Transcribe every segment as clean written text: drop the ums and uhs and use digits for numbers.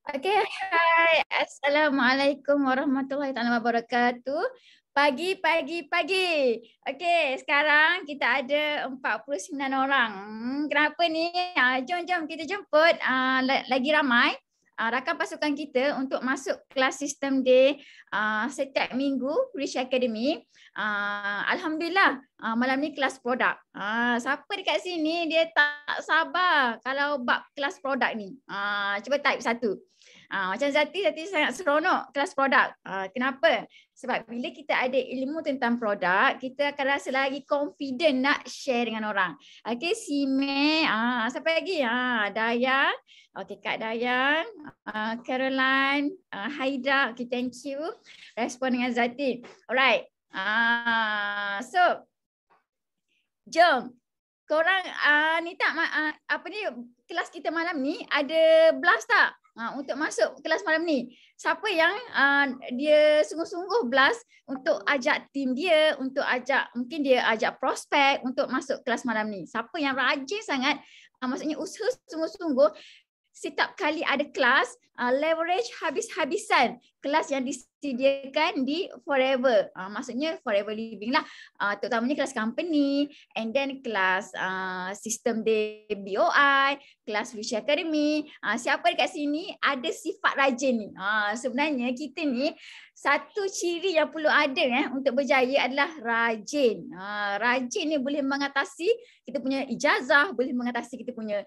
Okay, hai. Assalamualaikum warahmatullahi wabarakatuh. Pagi. Okay, sekarang kita ada 49 orang. Kenapa ni? Jom kita jemput lagi ramai rakan pasukan kita untuk masuk kelas sistem day setiap minggu Rich Academy. Alhamdulillah malam ni kelas produk. Siapa dekat sini dia tak sabar kalau bab kelas produk ni? Cuba type satu. Macam Zati sangat seronok kelas produk. Kenapa? Sebab bila kita ada ilmu tentang produk, kita akan rasa lagi confident nak share dengan orang. Okay, Sime, siapa lagi? Dayang. Okay, Kak Dayang, Caroline, Haida. Okay, thank you. Respon dengan Zati. Alright. So, jom. Korang ni tak apa ni kelas kita malam ni ada blast tak? Untuk masuk kelas malam ni. Siapa yang dia sungguh-sungguh blast untuk ajak tim dia, untuk ajak mungkin dia ajak prospek untuk masuk kelas malam ni. Siapa yang rajin sangat, maksudnya usaha sungguh-sungguh setiap kali ada kelas, leverage habis-habisan kelas yang disediakan di Forever. Maksudnya Forever Living lah. Terutamanya kelas company, and then kelas sistem day BOI, kelas Rich Academy. Siapa dekat sini ada sifat rajin ni? Sebenarnya kita ni satu ciri yang perlu ada untuk berjaya adalah rajin. Rajin ni boleh mengatasi kita punya ijazah, boleh mengatasi kita punya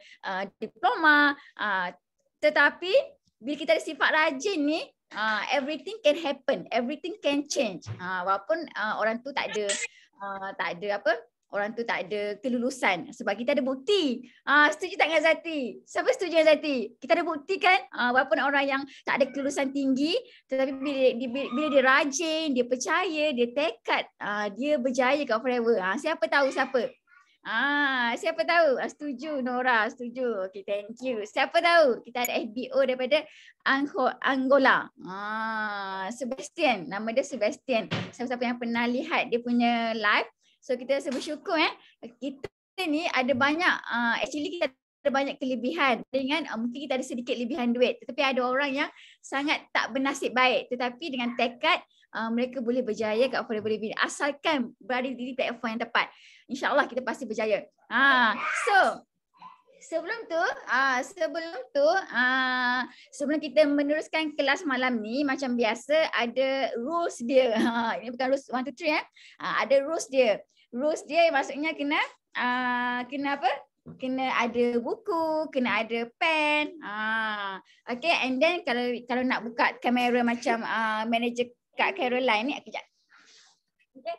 diploma. Tetapi bila kita ada sifat rajin ni, everything can happen, everything can change. Walaupun orang tu tak ada kelulusan, sebab kita ada bukti. Setuju tak dengan Zati? Siapa setuju dengan Zati? Kita ada bukti kan, walaupun orang yang tak ada kelulusan tinggi, tetapi bila dia rajin, dia percaya, dia tekad, dia berjaya kat Forever. Siapa tahu siapa? Siapa tahu? Setuju Nora, setuju. Okay, thank you. Siapa tahu? Kita ada FBO daripada Angola. Sebastian, nama dia Sebastian. Siapa-siapa yang pernah lihat dia punya live. So kita rasa bersyukur kita ni ada banyak, actually kita ada banyak kelebihan dengan mungkin kita ada sedikit lebihan duit, tetapi ada orang yang sangat tak bernasib baik, tetapi dengan tekad mereka boleh berjaya kat Forever Living asalkan berada di platform yang tepat. InsyaAllah kita pasti berjaya. So sebelum kita meneruskan kelas malam ni, macam biasa ada rules dia. Ini bukan rules 1, 2, 3 ada rules dia. Rules dia maksudnya kena apa? Kena ada buku, kena ada pen. Okay, and then kalau nak buka kamera macam manager Kak Caroline ni, kejap. Okay.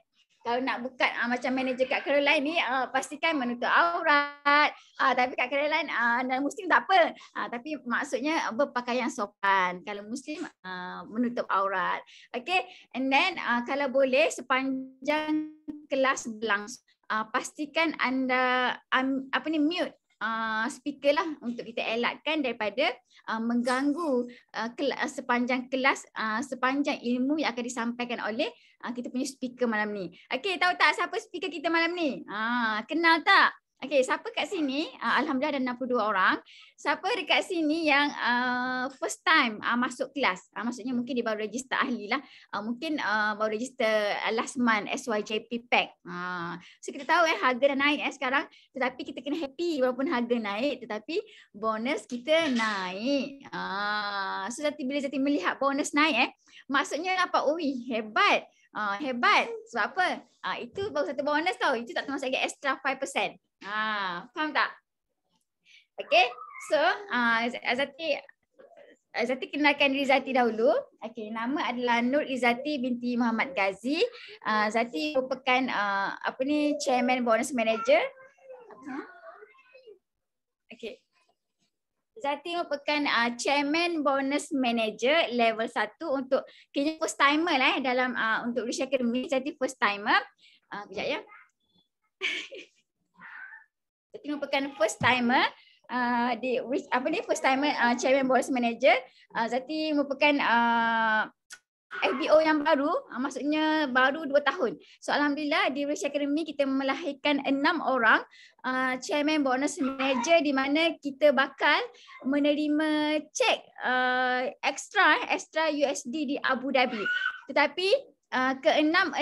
Kalau nak buka macam manager Kak Caroline ni, pastikan menutup aurat. Tapi Kak Caroline Muslim tak apa. Tapi maksudnya berpakaian sopan. Kalau Muslim menutup aurat. Okay. And then kalau boleh sepanjang kelas berlangsung, pastikan anda mute speaker lah untuk kita elakkan daripada mengganggu sepanjang kelas, sepanjang ilmu yang akan disampaikan oleh kita punya speaker malam ni. Okey, tahu tak siapa speaker kita malam ni? Kenal tak? Okey, siapa kat sini? Alhamdulillah ada 62 orang. Siapa dekat sini yang first time masuk kelas? Maksudnya mungkin dia baru register ahli lah. Mungkin baru register last month SYJP Pack. So kita tahu harga dah naik sekarang. Tetapi kita kena happy walaupun harga naik. Tetapi bonus kita naik. So bila Zati melihat bonus naik maksudnya apa? Ui, hebat. Hebat. Sebab apa? Itu baru satu bonus tau. Itu tak termasuk lagi extra 5%. Faham tak? Okay. So Zati kenalkan diri Zati dahulu. Okay, nama adalah Nur Izzati binti Muhammad Ghazi. Zati merupakan chairman bonus manager. Okay. Zati merupakan chairman bonus manager level 1 untuk kini first timer lah dalam untuk Rich Academy. Zati first timer. Kejap ya. Zati merupakan first timer first timer chairman bonus manager. Zati merupakan FBO yang baru, maksudnya baru 2 tahun. So alhamdulillah di Rishi Academy kita melahirkan 6 orang chairman bonus manager di mana kita bakal menerima cek extra USD di Abu Dhabi. Tetapi keenam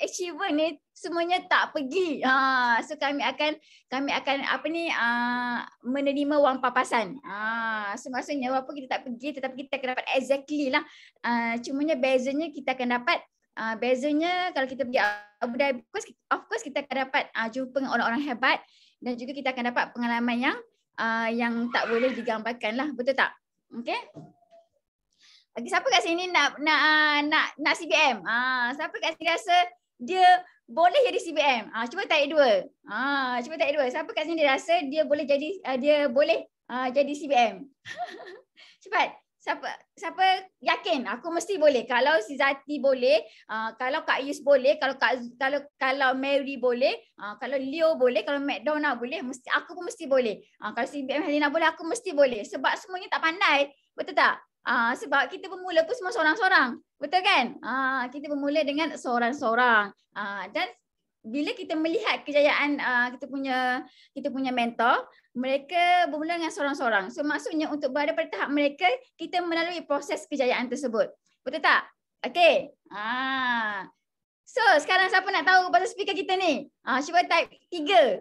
achievement ni semuanya tak pergi. So kami akan menerima wang papasan. So maksudnya walaupun kita tak pergi tetapi kita akan dapat exactly lah. Cumanya bezanya kita akan dapat bezanya kalau kita pergi Abu Dhabi, of course kita akan dapat jumpa dengan orang-orang hebat dan juga kita akan dapat pengalaman yang tak boleh digambarkan lah. Betul tak? Okay. Okay, siapa kat sini nak CBM? Siapa kat sini rasa dia boleh jadi CBM? Cuba tarik dua. Cuba tarik dua. Siapa kat sini dia rasa dia boleh jadi jadi CBM? Cepat. Siapa yakin aku mesti boleh? Kalau si Zati boleh, kalau Kak Yus boleh, kalau Mary boleh, kalau Leo boleh, kalau McDonald boleh, aku pun mesti boleh. Kalau CBM Helena boleh, aku mesti boleh. Sebab semuanya tak pandai. Betul tak? Sebab kita bermula pun semua seorang-seorang. Betul kan? Kita bermula dengan seorang-seorang. Dan bila kita melihat kejayaan kita punya mentor, mereka bermula dengan seorang-seorang. So maksudnya untuk berada pada tahap mereka, kita melalui proses kejayaan tersebut. Betul tak? Okay. So sekarang siapa nak tahu pasal speaker kita ni? Cuba type 3.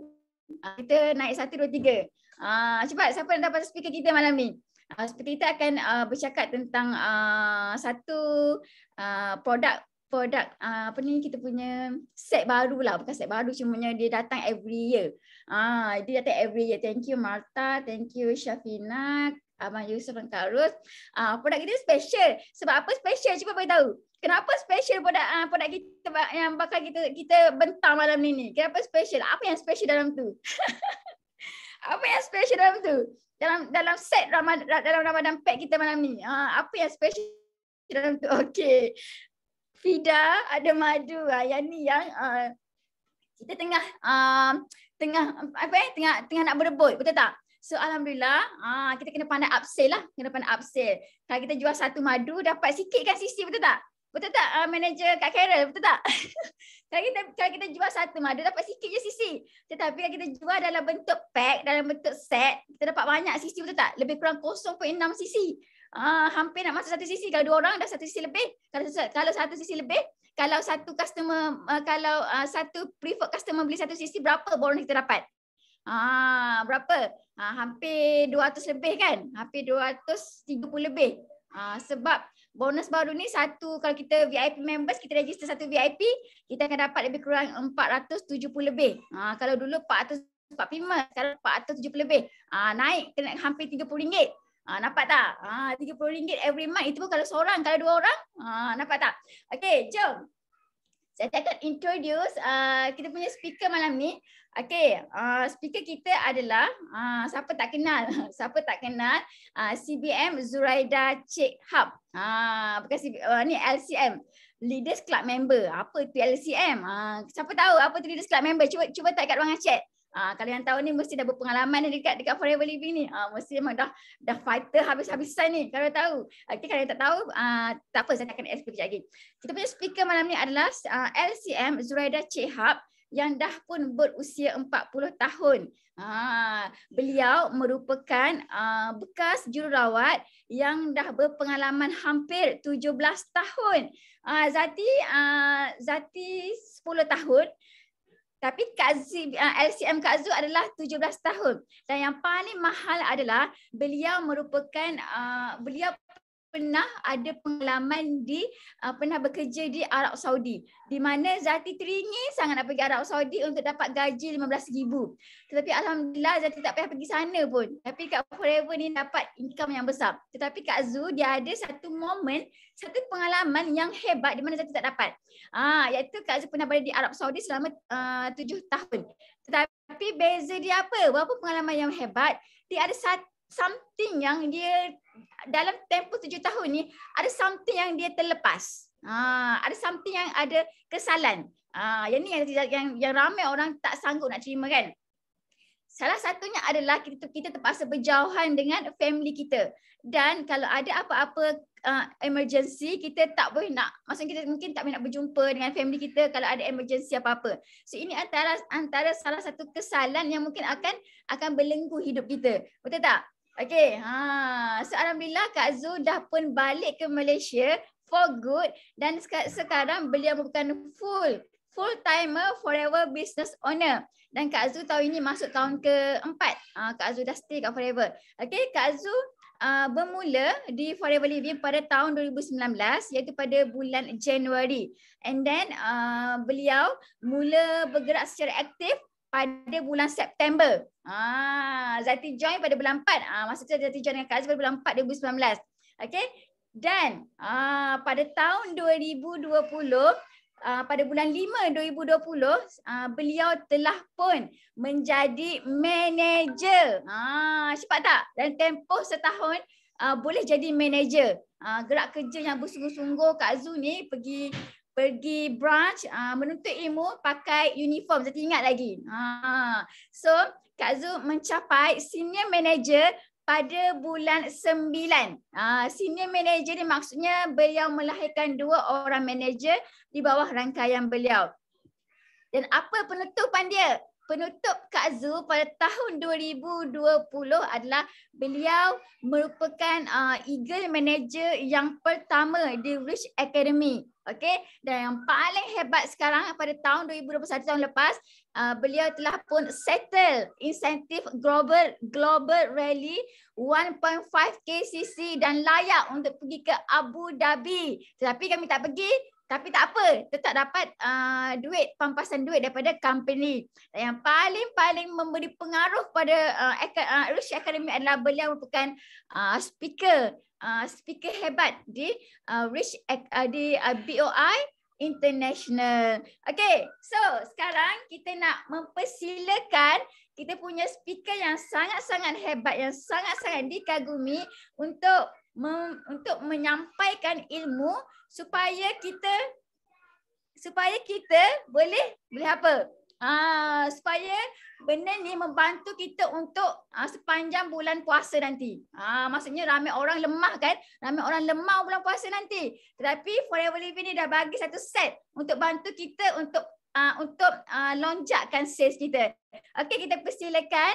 Kita naik 1, 2, 3. Cepat, siapa nak tahu pasal speaker kita malam ni? Seperti kita akan bercakap tentang satu produk apa ni, kita punya set baru lah, bukan set baru, cumanya dia datang every year. Dia datang every year. Thank you Martha, thank you Syafina, Abang Yusuf dan Kak Ros. Produk kita special. Sebab apa special? Cuba beritahu. Kenapa special produk kita yang bakal kita bentang malam ni? Kenapa special? Apa yang special dalam tu? Apa yang special dalam tu? Dalam set dalam Ramadan pack kita malam ni. Apa yang special dalam tu? Okey. Fida ada madu. Yang ni yang kita tengah nak berebut. Betul tak? So alhamdulillah kita kena pandai upsell lah. Kena pandai upsell. Kalau kita jual satu madu dapat sikit kan sisi, betul tak? Betul tak manager Kak Carol? Betul tak? Kalau kita jual satu madu dapat sikit je sisi. Tetapi kalau kita jual dalam bentuk pack, dalam bentuk set, kita dapat banyak sisi, betul tak? Lebih kurang 0.6 sisi. Hampir nak masuk 1 sisi. Kalau 2 orang dah 1 sisi lebih. Kalau 1 sisi lebih, kalau satu customer, kalau satu preferred customer beli 1 sisi, berapa bonus kita dapat? Berapa? Hampir 200 lebih kan? Hampir 230 lebih. Sebab bonus baru ni kalau kita VIP members, kita register satu VIP, kita akan dapat lebih kurang 470 lebih. Kalau dulu 445, sekarang 470 lebih. Naik kena hampir RM30. Nampak tak? RM30 every month. Itu pun kalau seorang, kalau 2 orang. Nampak tak? Okay, jom. Saya akan introduce kita punya speaker malam ni. Okay, speaker kita adalah siapa tak kenal? Siapa tak kenal? CBM Zuraida Cik Hub. Bukan ni LCM, Leaders Club Member. Apa tu LCM? Siapa tahu apa tu Leaders Club Member? Cuba type kat ruangan chat. Kalau yang tahu ni mesti dah berpengalaman dekat Forever Living ni. Mesti memang dah fighter habis-habisan ni kalau tahu. Okay, kalau yang tak tahu, tak apa, saya akan explain sekejap lagi. Kita punya speaker malam ni adalah LCM Zuraida Cik Hub yang dah pun berusia 40 tahun. Beliau merupakan bekas jururawat yang dah berpengalaman hampir 17 tahun. Zati 10 tahun. Tapi LCM Kak Zu adalah 17 tahun. Dan yang paling mahal adalah beliau merupakan, beliau pernah ada pengalaman pernah bekerja di Arab Saudi. Di mana Zati teringin sangat nak pergi Arab Saudi untuk dapat gaji RM15,000. Tetapi alhamdulillah Zati tak payah pergi sana pun. Tapi kat Forever ni dapat income yang besar. Tetapi Kak Zu dia ada satu momen, satu pengalaman yang hebat di mana Zati tak dapat. Iaitu Kak Zu pernah berada di Arab Saudi selama 7 tahun. Tetapi beza dia apa? Berapa pengalaman yang hebat? Dia ada something yang dia dalam tempoh 7 tahun ni, ada something yang dia terlepas. Ada something yang ada kesalahan. Yang ni yang ramai orang tak sanggup nak terima kan. Salah satunya adalah kita terpaksa berjauhan dengan family kita. Dan kalau ada apa-apa emergency, kita tak boleh nak, maksudnya kita mungkin tak boleh nak berjumpa dengan family kita kalau ada emergency apa-apa. So ini antara salah satu kesalahan yang mungkin akan belenggu hidup kita. Betul tak? Okey. So alhamdulillah Kak Zul dah pun balik ke Malaysia for good dan sekarang beliau merupakan full-timer forever business owner. Dan Kak Zul tahun ini masuk tahun ke-4. Kak Zul dah stay kat Forever. Okey, Kak Zul bermula di Forever Living pada tahun 2019 iaitu pada bulan Januari. And then beliau mula bergerak secara aktif pada bulan September. Zati join pada bulan 4. Masa tu Zati join dengan Kak Zul pada bulan 4 2019. Okey. Dan pada tahun 2020 pada bulan 5 2020 beliau telah pun menjadi manager. Cepat tak? Dan tempoh setahun boleh jadi manager. Gerak kerja yang bersungguh-sungguh Kak Zul ni pergi branch menuntut ilmu pakai uniform. Saya ingat lagi. So Kak Zul mencapai senior manager pada bulan 9. Senior manager ni maksudnya beliau melahirkan 2 orang manager di bawah rangkaian beliau. Dan apa penutupan dia? Penutup Kak Zul pada tahun 2020 adalah beliau merupakan Eagle Manager yang pertama di Rich Academy. Okay? Dan yang paling hebat sekarang pada tahun 2021 tahun lepas, beliau telah pun settle insentif global rally 1.5 KCC dan layak untuk pergi ke Abu Dhabi. Tetapi kami tak pergi. Tapi tak apa, tetap dapat pampasan duit daripada company. Dan yang paling memberi pengaruh pada Rich Academy adalah beliau merupakan speaker hebat di BOI International. Okay, so sekarang kita nak mempersilakan kita punya speaker yang sangat-sangat hebat, yang sangat-sangat dikagumi untuk menyampaikan ilmu supaya kita boleh apa? Supaya benda ni membantu kita untuk sepanjang bulan puasa nanti. Maksudnya ramai orang lemah kan? Ramai orang lemah bulan puasa nanti. Tetapi Forever Living ni dah bagi satu set untuk bantu kita untuk lonjakkan sales kita. Okey, kita persilakan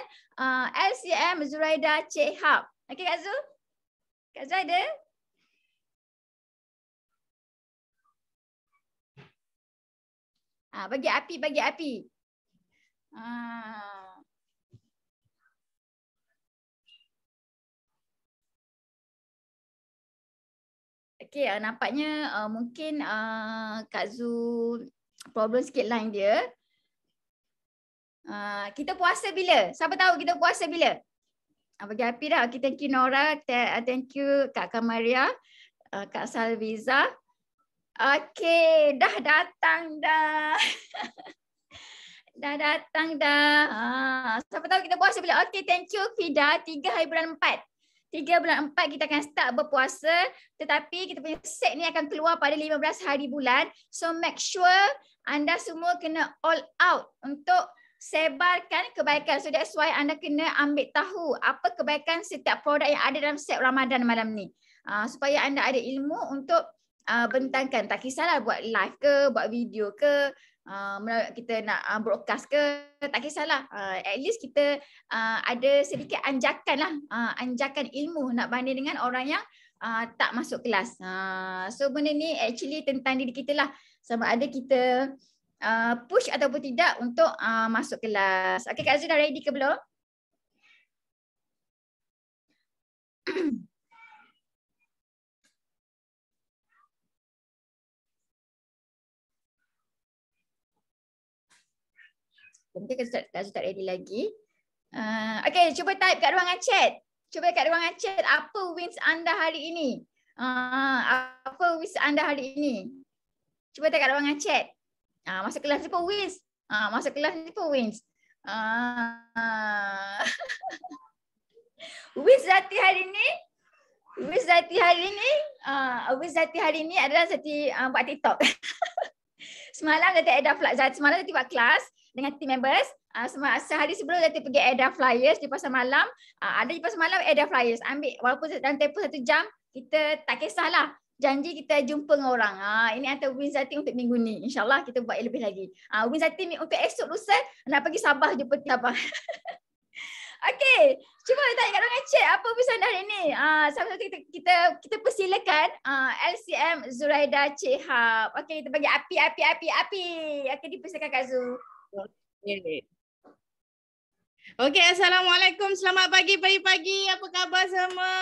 LCM Zuraida Cik Hab. Okey Kak Zul? Kak Zul ada? Bagi api. Okey, nampaknya mungkin Kak Zul problem sikit line dia. Kita puasa bila? Siapa tahu kita puasa bila? Bagi api dah. Okay, thank you Nora, thank you Kak Kamaria, Kak Salviza. Okey, dah datang dah. Dah datang dah. Siapa tahu kita puasa bila? Okey, thank you Fida. 3 hari bulan 4. 3 bulan 4 kita akan start berpuasa. Tetapi kita punya set ni akan keluar pada 15 hari bulan. So make sure anda semua kena all out untuk sebarkan kebaikan. So that's why anda kena ambil tahu apa kebaikan setiap produk yang ada dalam set Ramadan malam ni. Supaya anda ada ilmu untuk bentangkan. Tak kisahlah buat live ke, buat video ke, kita nak broadcast ke, tak kisahlah. At least kita ada sedikit anjakan lah, anjakan ilmu nak banding dengan orang yang tak masuk kelas. So benda ni actually tentang diri kita lah, sama ada kita push ataupun tidak untuk masuk kelas. Okay, Kak Zul dah ready ke belum? Mungkin Kak Zul tak ready lagi. Okay, cuba type kat ruangan chat. Cuba kat ruangan chat apa wins anda hari ini. Apa wins anda hari ini. Cuba type kat ruangan chat. Masa kelas ni pun wins. Masa kelas ni pun wins. Wins Zati hari ni. Wins Zati hari ni adalah Zati buat TikTok. Semalam Zati ada flat Zati. Semalam Zati buat kelas. dengan team members. Sehari sebelum Zati pergi edar flyers di pasar malam. Ada di pasar malam edar flyers. Ambil walaupun dalam tempoh 1 jam, kita tak kisahlah. Janji kita jumpa dengan orang. Ini antara win Zati untuk minggu ni. InsyaAllah kita buat yang lebih lagi. Win Zati untuk esok lusa nak pergi Sabah jumpa Sabah. Okey, cuba tanya kat orang chat apa pesan hari ni. Sama-sama kita persilakan LCM Zuraida Cik Hab. Okey, kita bagi api. Okey, dipersilakan Kak Zu. Okay. Okey, Assalamualaikum. Selamat pagi. Apa khabar semua?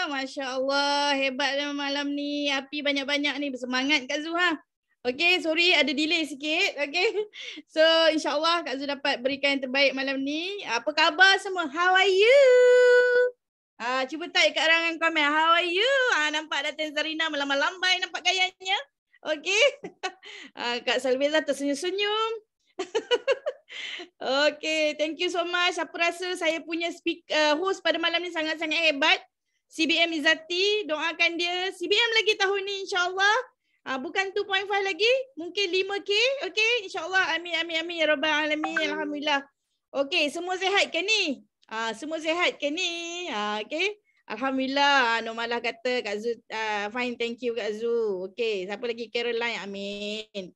Masya Allah, hebat malam ni. Api banyak-banyak ni. Bersemangat Kak Zu ha. Okey, sorry ada delay sikit. Okey. So, insyaAllah Kak Zu dapat berikan yang terbaik malam ni. Apa khabar semua? How are you? Cuba type kat rangan komen. How are you? Nampak Datin Zarina melambai-lambai nampak gayanya. Okey. Kak Salveza tersenyum-senyum. Okay, thank you so much. Aku rasa saya punya host pada malam ni sangat-sangat hebat. CBM Izzati, doakan dia. CBM lagi tahun ni insyaAllah. Bukan 2.5 lagi, mungkin 5K. Okay, insyaAllah. Amin. Ya Rabbal Alamin. Alhamdulillah. Okay, semua sihat ke ni? Semua sihat ke ni? Okay. Alhamdulillah. Normalah kata Kak Zu. Fine, thank you Kak Zu. Okay, siapa lagi? Caroline. Amin.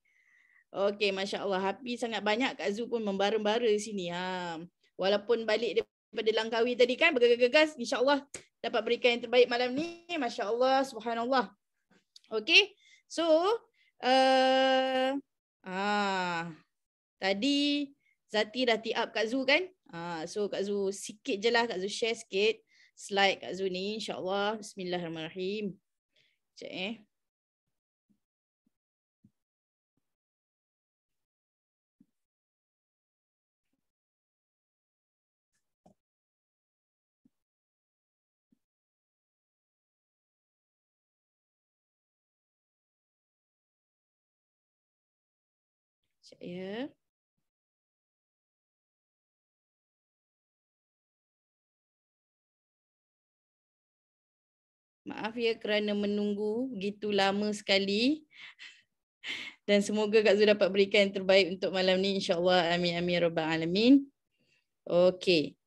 Okey, Masya Allah. Happy sangat banyak. Kak Zu pun membara-bara di sini. Walaupun balik daripada Langkawi tadi kan, bergegas-gegas. InsyaAllah dapat berikan yang terbaik malam ni. Masya Allah, subhanallah. Okey, so tadi Zati dah tee up Kak Zu kan. So Kak Zu sikit je lah. Kak Zu share sikit slide Kak Zu ni. InsyaAllah. Bismillahirrahmanirrahim. Sekejap ya. Maaf ya kerana menunggu begitu lama sekali. Dan semoga Kak Zu dapat berikan yang terbaik untuk malam ni insya-Allah. Amin ya Rabbal Alamin. Okey.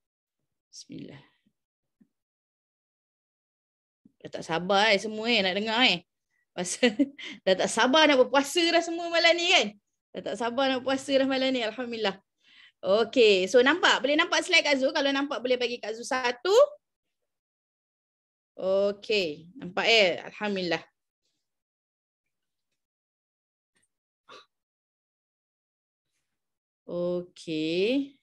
Bismillah. Dah tak sabar semua nak dengar Pasal dah tak sabar nak berpuasa dah semua malam ni kan. Dah tak sabar nak puasa dah malam ni. Alhamdulillah. Okey, so nampak? Boleh nampak slide Kak Zu? Kalau nampak boleh bagi Kak Zu 1. Okey, nampak Alhamdulillah. Okey.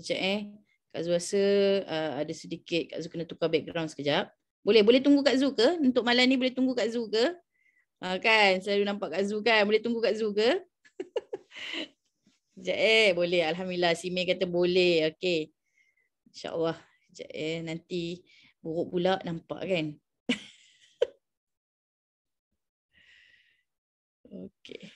Sekejap Kak Zu rasa ada sedikit Kak Zu kena tukar background sekejap. Boleh tunggu Kak Zu ke? Untuk malam ni boleh tunggu Kak Zu ke? Kan selalu nampak Kak Zu kan? Boleh tunggu Kak Zu ke? Sekejap boleh. Alhamdulillah. Si May kata boleh. Okey. InsyaAllah. Sekejap nanti buruk pula nampak kan? Okey.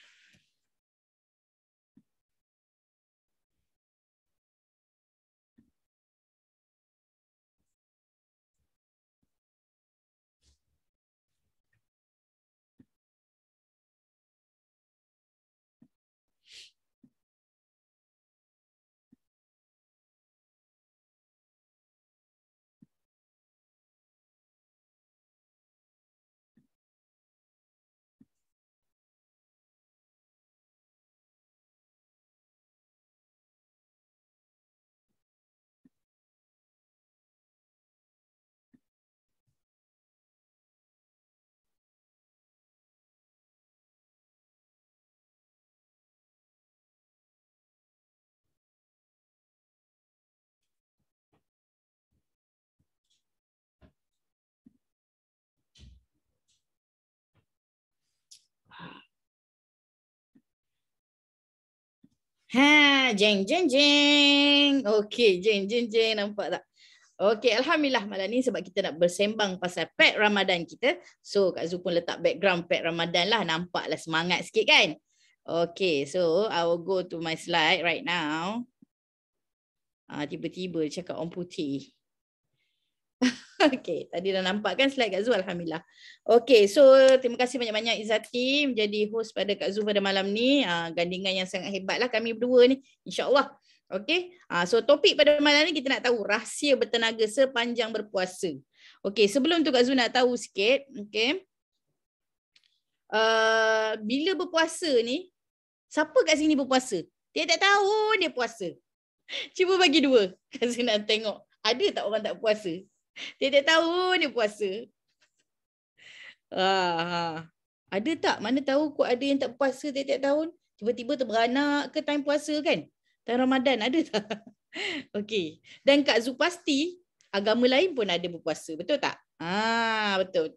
Jeng. Okey, jeng. Nampak tak? Okey, Alhamdulillah malam ni sebab kita nak bersembang pasal pack Ramadan kita. So, Kak Zu pun letak background pack Ramadan lah. Nampaklah semangat sikit kan? Okey, so I will go to my slide right now. Tiba-tiba cakap orang putih. Okey, tadi dah nampak kan slide Kak Zu, alhamdulillah. Okey, so terima kasih banyak-banyak Izzati menjadi host pada Kak Zu pada malam ni. Gandingan yang sangat hebatlah kami berdua ni, insya-Allah. Okey. So topik pada malam ni kita nak tahu rahsia bertenaga sepanjang berpuasa. Okey, sebelum tu Kak Zu nak tahu sikit, okey. Bila berpuasa ni, siapa kat sini berpuasa? Tiap-tiap tahun dia puasa. Cuba bagi dua. Kak Zu nak tengok. Ada tak orang tak puasa? Tiap-tiap tahun dia puasa. Ada tak? Mana tahu kok ada yang tak puasa tiap-tiap tahun. Tiba-tiba terberanak ke time puasa kan? Time Ramadan ada tak? Okey. Dan Kak Zu pasti agama lain pun ada berpuasa. Betul tak? Betul.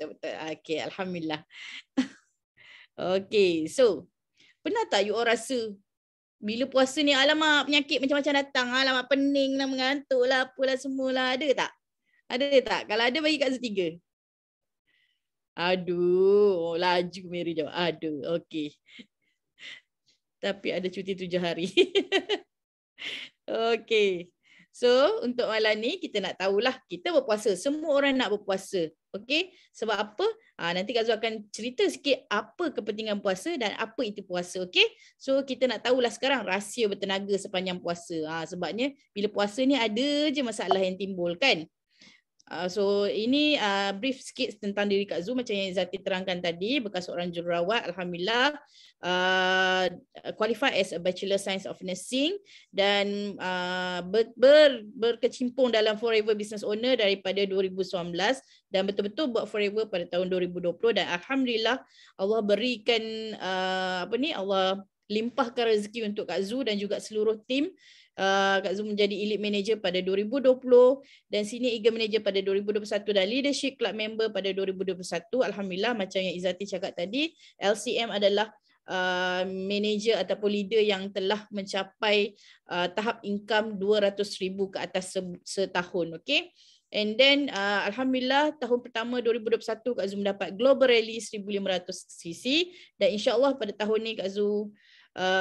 Okey, alhamdulillah. Okey, so pernah tak you all rasa bila puasa ni alamak penyakit macam-macam datang, alamak pening lah, mengantuk lah, apalah semualah. Ada tak? Ada tak? Kalau ada bagi Kak Zu 3. Aduh, laju Mary jawab. Aduh, okey. Tapi ada cuti 7 hari. Okey. So, untuk malam ni kita nak tahulah, kita berpuasa. Semua orang nak berpuasa. Okey? Sebab apa? Nanti Kak Zu akan cerita sikit apa kepentingan puasa dan apa itu puasa. Okey? So, kita nak tahulah sekarang rahsia bertenaga sepanjang puasa. Sebabnya bila puasa ni ada je masalah yang timbul kan? So ini brief sikit tentang diri Kak Zu macam yang Izzati terangkan tadi, bekas seorang jururawat, alhamdulillah qualified as a Bachelor Science of Nursing dan berkecimpung dalam Forever Business Owner daripada 2019 dan betul-betul buat Forever pada tahun 2020 dan alhamdulillah Allah berikan Allah limpahkan rezeki untuk Kak Zu dan juga seluruh tim. Kak Zu menjadi Elite Manager pada 2020 dan Senior Eagle Manager pada 2021 dan Leadership Club Member pada 2021. Alhamdulillah macam yang Izzati cakap tadi, LCM adalah manager ataupun leader yang telah mencapai tahap income 200,000 ke atas setahun. Okay? And then alhamdulillah tahun pertama 2021 Kak Zu mendapat Global Rally 1500cc dan insya-Allah pada tahun ni Kak Zu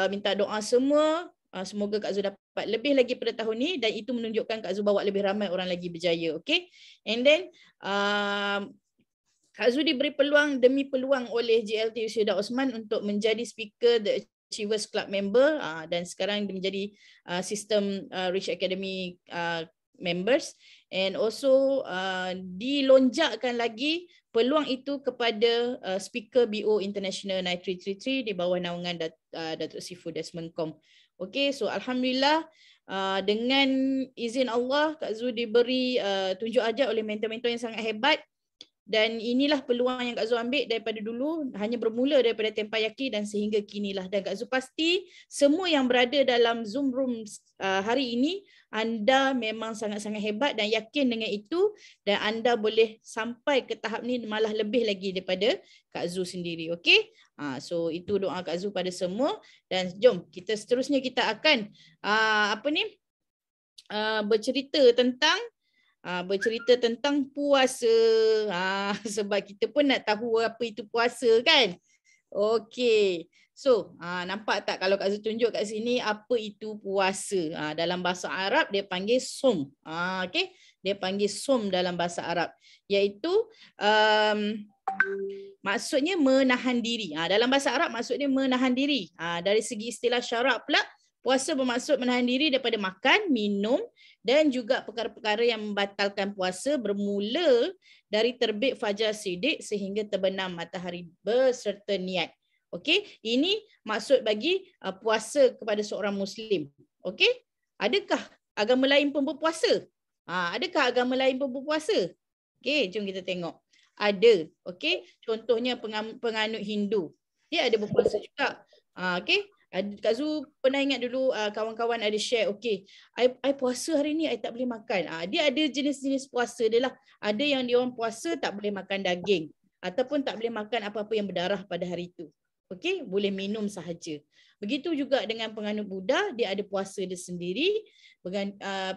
minta doa semua. Semoga Kak Zu dapat lebih lagi pada tahun ni dan itu menunjukkan Kak Zu bawa lebih ramai orang lagi berjaya. Okay? And then Kak Zu diberi peluang demi peluang oleh JLT Syeda Osman untuk menjadi speaker The Achievers Club member dan sekarang dia menjadi sistem Rich Academy members and also dilonjakkan lagi peluang itu kepada speaker BO International 9333 di bawah naungan Datuk Sifu Desmond Kong. Okey, so alhamdulillah dengan izin Allah Kak Zu diberi tunjuk ajar oleh mentor-mentor yang sangat hebat dan inilah peluang yang Kak Zu ambil daripada dulu, hanya bermula daripada Tempayaki dan sehingga kinilah. Dan Kak Zu pasti semua yang berada dalam Zoom room hari ini anda memang sangat-sangat hebat dan yakin dengan itu dan anda boleh sampai ke tahap ni malah lebih lagi daripada Kak Zu sendiri. Okey? So itu doa Kak Zu pada semua dan jom kita seterusnya kita akan bercerita tentang puasa. Sebab kita pun nak tahu apa itu puasa kan. Okey. So, nampak tak kalau Kak Zu tunjuk kat sini apa itu puasa. Dalam bahasa Arab dia panggil som. Okey. Dia panggil som dalam bahasa Arab. Iaitu maksudnya menahan diri. Dalam bahasa Arab maksudnya menahan diri. Dari segi istilah syarak pula, puasa bermaksud menahan diri daripada makan, minum dan juga perkara-perkara yang membatalkan puasa bermula dari terbit fajar siddiq sehingga terbenam matahari beserta niat. Okey, ini maksud bagi puasa kepada seorang Muslim. Okey, adakah agama lain pun berpuasa? Adakah agama lain pun berpuasa? Okey, jom kita tengok. Ada. Okey, contohnya penganut Hindu. Dia ada berpuasa juga. Okey. Kak Zu pernah ingat dulu kawan-kawan ada share, okey, I puasa hari ni I tak boleh makan. Dia ada jenis-jenis puasa dia lah. Ada yang dia orang puasa tak boleh makan daging ataupun tak boleh makan apa-apa yang berdarah pada hari itu. Okey, boleh minum sahaja. Begitu juga dengan penganut Buddha, dia ada puasa dia sendiri.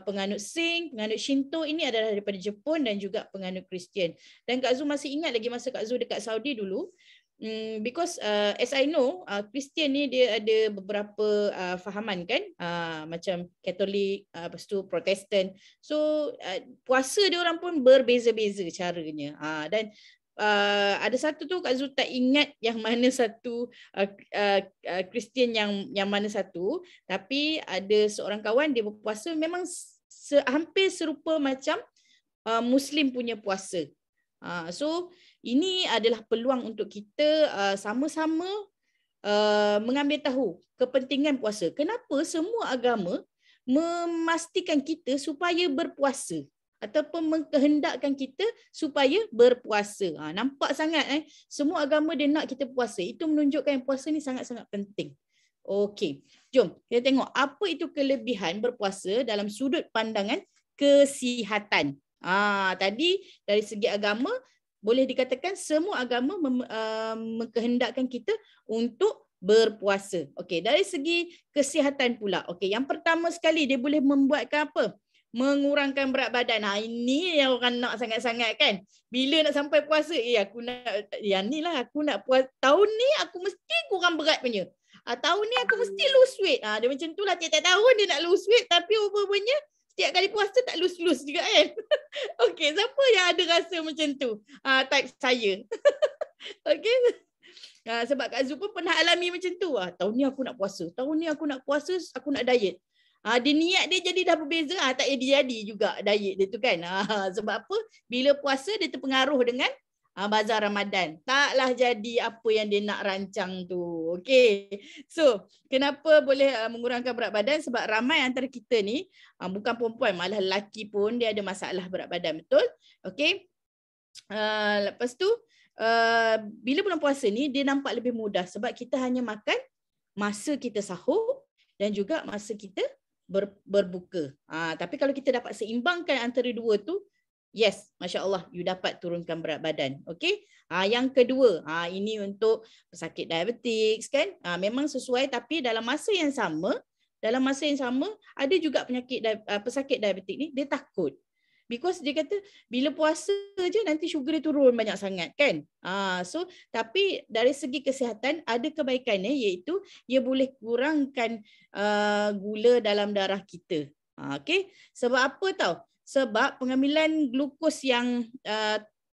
Penganut Sing, penganut Shinto ini adalah daripada Jepun dan juga penganut Kristian. Dan Kak Zu masih ingat lagi masa Kak Zu dekat Saudi dulu, because as I know, Kristian ni dia ada beberapa fahaman kan, macam Katolik, lepas tu Protestan. So puasa dia orang pun berbeza-beza caranya. Dan ada satu tu Kak Zul tak ingat yang mana satu Kristian yang mana satu, tapi ada seorang kawan dia berpuasa memang hampir serupa macam Muslim punya puasa. So ini adalah peluang untuk kita sama-sama mengambil tahu kepentingan puasa. Kenapa semua agama memastikan kita supaya berpuasa ataupun mengkehendakkan kita supaya berpuasa. Nampak sangat semua agama dia nak kita puasa. Itu menunjukkan yang puasa ni sangat-sangat penting. Okey, jom kita tengok apa itu kelebihan berpuasa dalam sudut pandangan kesihatan. Tadi dari segi agama boleh dikatakan semua agama mengkehendakkan kita untuk berpuasa. Okey, dari segi kesihatan pula. Okey, yang pertama sekali dia boleh membuatkan apa? Mengurangkan berat badan. Ini yang orang nak sangat-sangat kan. Bila nak sampai puasa, aku nak yang ni lah, aku nak puasa. Tahun ni aku mesti kurang berat punya. Tahun ni aku mesti lose weight. Dia macam tu lah, tiap-tiap tahun dia nak lose weight, tapi rupanya setiap kali puasa tak lose juga kan. Okey, siapa yang ada rasa macam tu? Type saya. Okey. Sebab Kak Zul pun pernah alami macam tu. Tahun ni aku nak puasa. Tahun ni aku nak puasa, aku nak diet. Dia niat dia jadi dah berbeza. Tak jadi juga diet dia tu kan. Sebab apa? Bila puasa dia terpengaruh dengan bazar Ramadan. Taklah jadi apa yang dia nak rancang tu. Okey. So, kenapa boleh mengurangkan berat badan? Sebab ramai antara kita ni, bukan perempuan, malah lelaki pun dia ada masalah berat badan. Betul? Okey. Lepas tu, bila bulan puasa ni, dia nampak lebih mudah. Sebab kita hanya makan masa kita sahur dan juga masa kita berbuka. Tapi kalau kita dapat seimbangkan antara dua tu, yes, Masya Allah, you dapat turunkan berat badan. Okey. Yang kedua, ini untuk pesakit diabetes kan. Memang sesuai, tapi dalam masa yang sama, ada juga pesakit diabetes ni, dia takut. Because dia kata bila puasa je nanti sugar dia turun banyak sangat kan. So tapi dari segi kesihatan ada kebaikannya, iaitu ia boleh kurangkan gula dalam darah kita. Okey. Sebab apa tahu? Sebab pengambilan glukos yang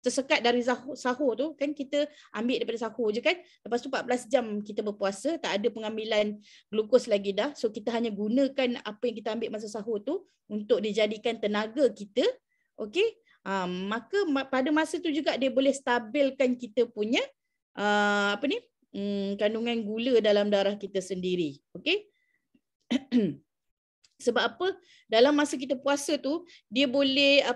tersekat dari sahur tu kan, kita ambil daripada sahur je kan. Lepas tu 14 jam kita berpuasa, tak ada pengambilan glukos lagi dah. So kita hanya gunakan apa yang kita ambil masa sahur tu untuk dijadikan tenaga kita. Okey. Maka pada masa tu juga dia boleh stabilkan kita punya kandungan gula dalam darah kita sendiri. Okey. Sebab apa? Dalam masa kita puasa tu, dia boleh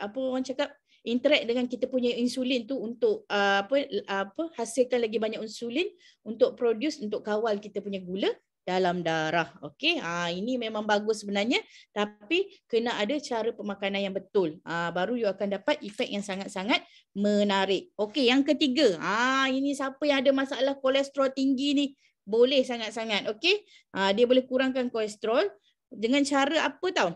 orang cakap, interact dengan kita punya insulin tu untuk hasilkan lagi banyak insulin untuk produce, untuk kawal kita punya gula dalam darah. Okey. Ini memang bagus sebenarnya, tapi kena ada cara pemakanan yang betul. Baru you akan dapat efek yang sangat-sangat menarik. Okey, yang ketiga. Ini siapa yang ada masalah kolesterol tinggi ni, boleh sangat-sangat. Okey. Dia boleh kurangkan kolesterol dengan cara apa tahu?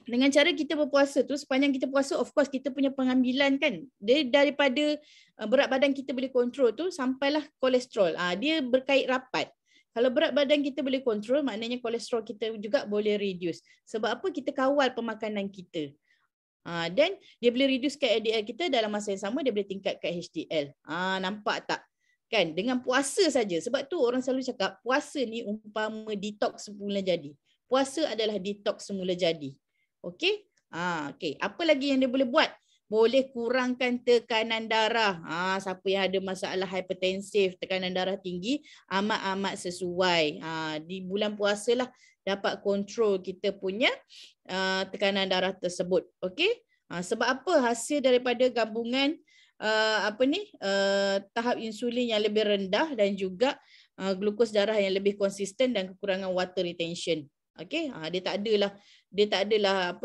Dengan cara kita berpuasa tu, sepanjang kita puasa, of course kita punya pengambilan kan, dia daripada berat badan kita boleh kontrol tu sampailah kolesterol. Dia berkait rapat. Kalau berat badan kita boleh kontrol, maknanya kolesterol kita juga boleh reduce. Sebab apa? Kita kawal pemakanan kita. Dan dia boleh reducekan LDL kita, dalam masa yang sama dia boleh tingkatkan HDL. Nampak tak? Kan, dengan puasa saja. Sebab tu orang selalu cakap puasa ni umpama detox semula jadi. Puasa adalah detox semula jadi. Okey? Okey. Apa lagi yang dia boleh buat? Boleh kurangkan tekanan darah. Siapa yang ada masalah hipertensif, tekanan darah tinggi, amat-amat sesuai. Di bulan puasa lah dapat kontrol kita punya tekanan darah tersebut. Okey? Sebab apa? Hasil daripada gabungan tahap insulin yang lebih rendah dan juga glukos darah yang lebih konsisten dan kekurangan water retention. Okey, dia tak adalah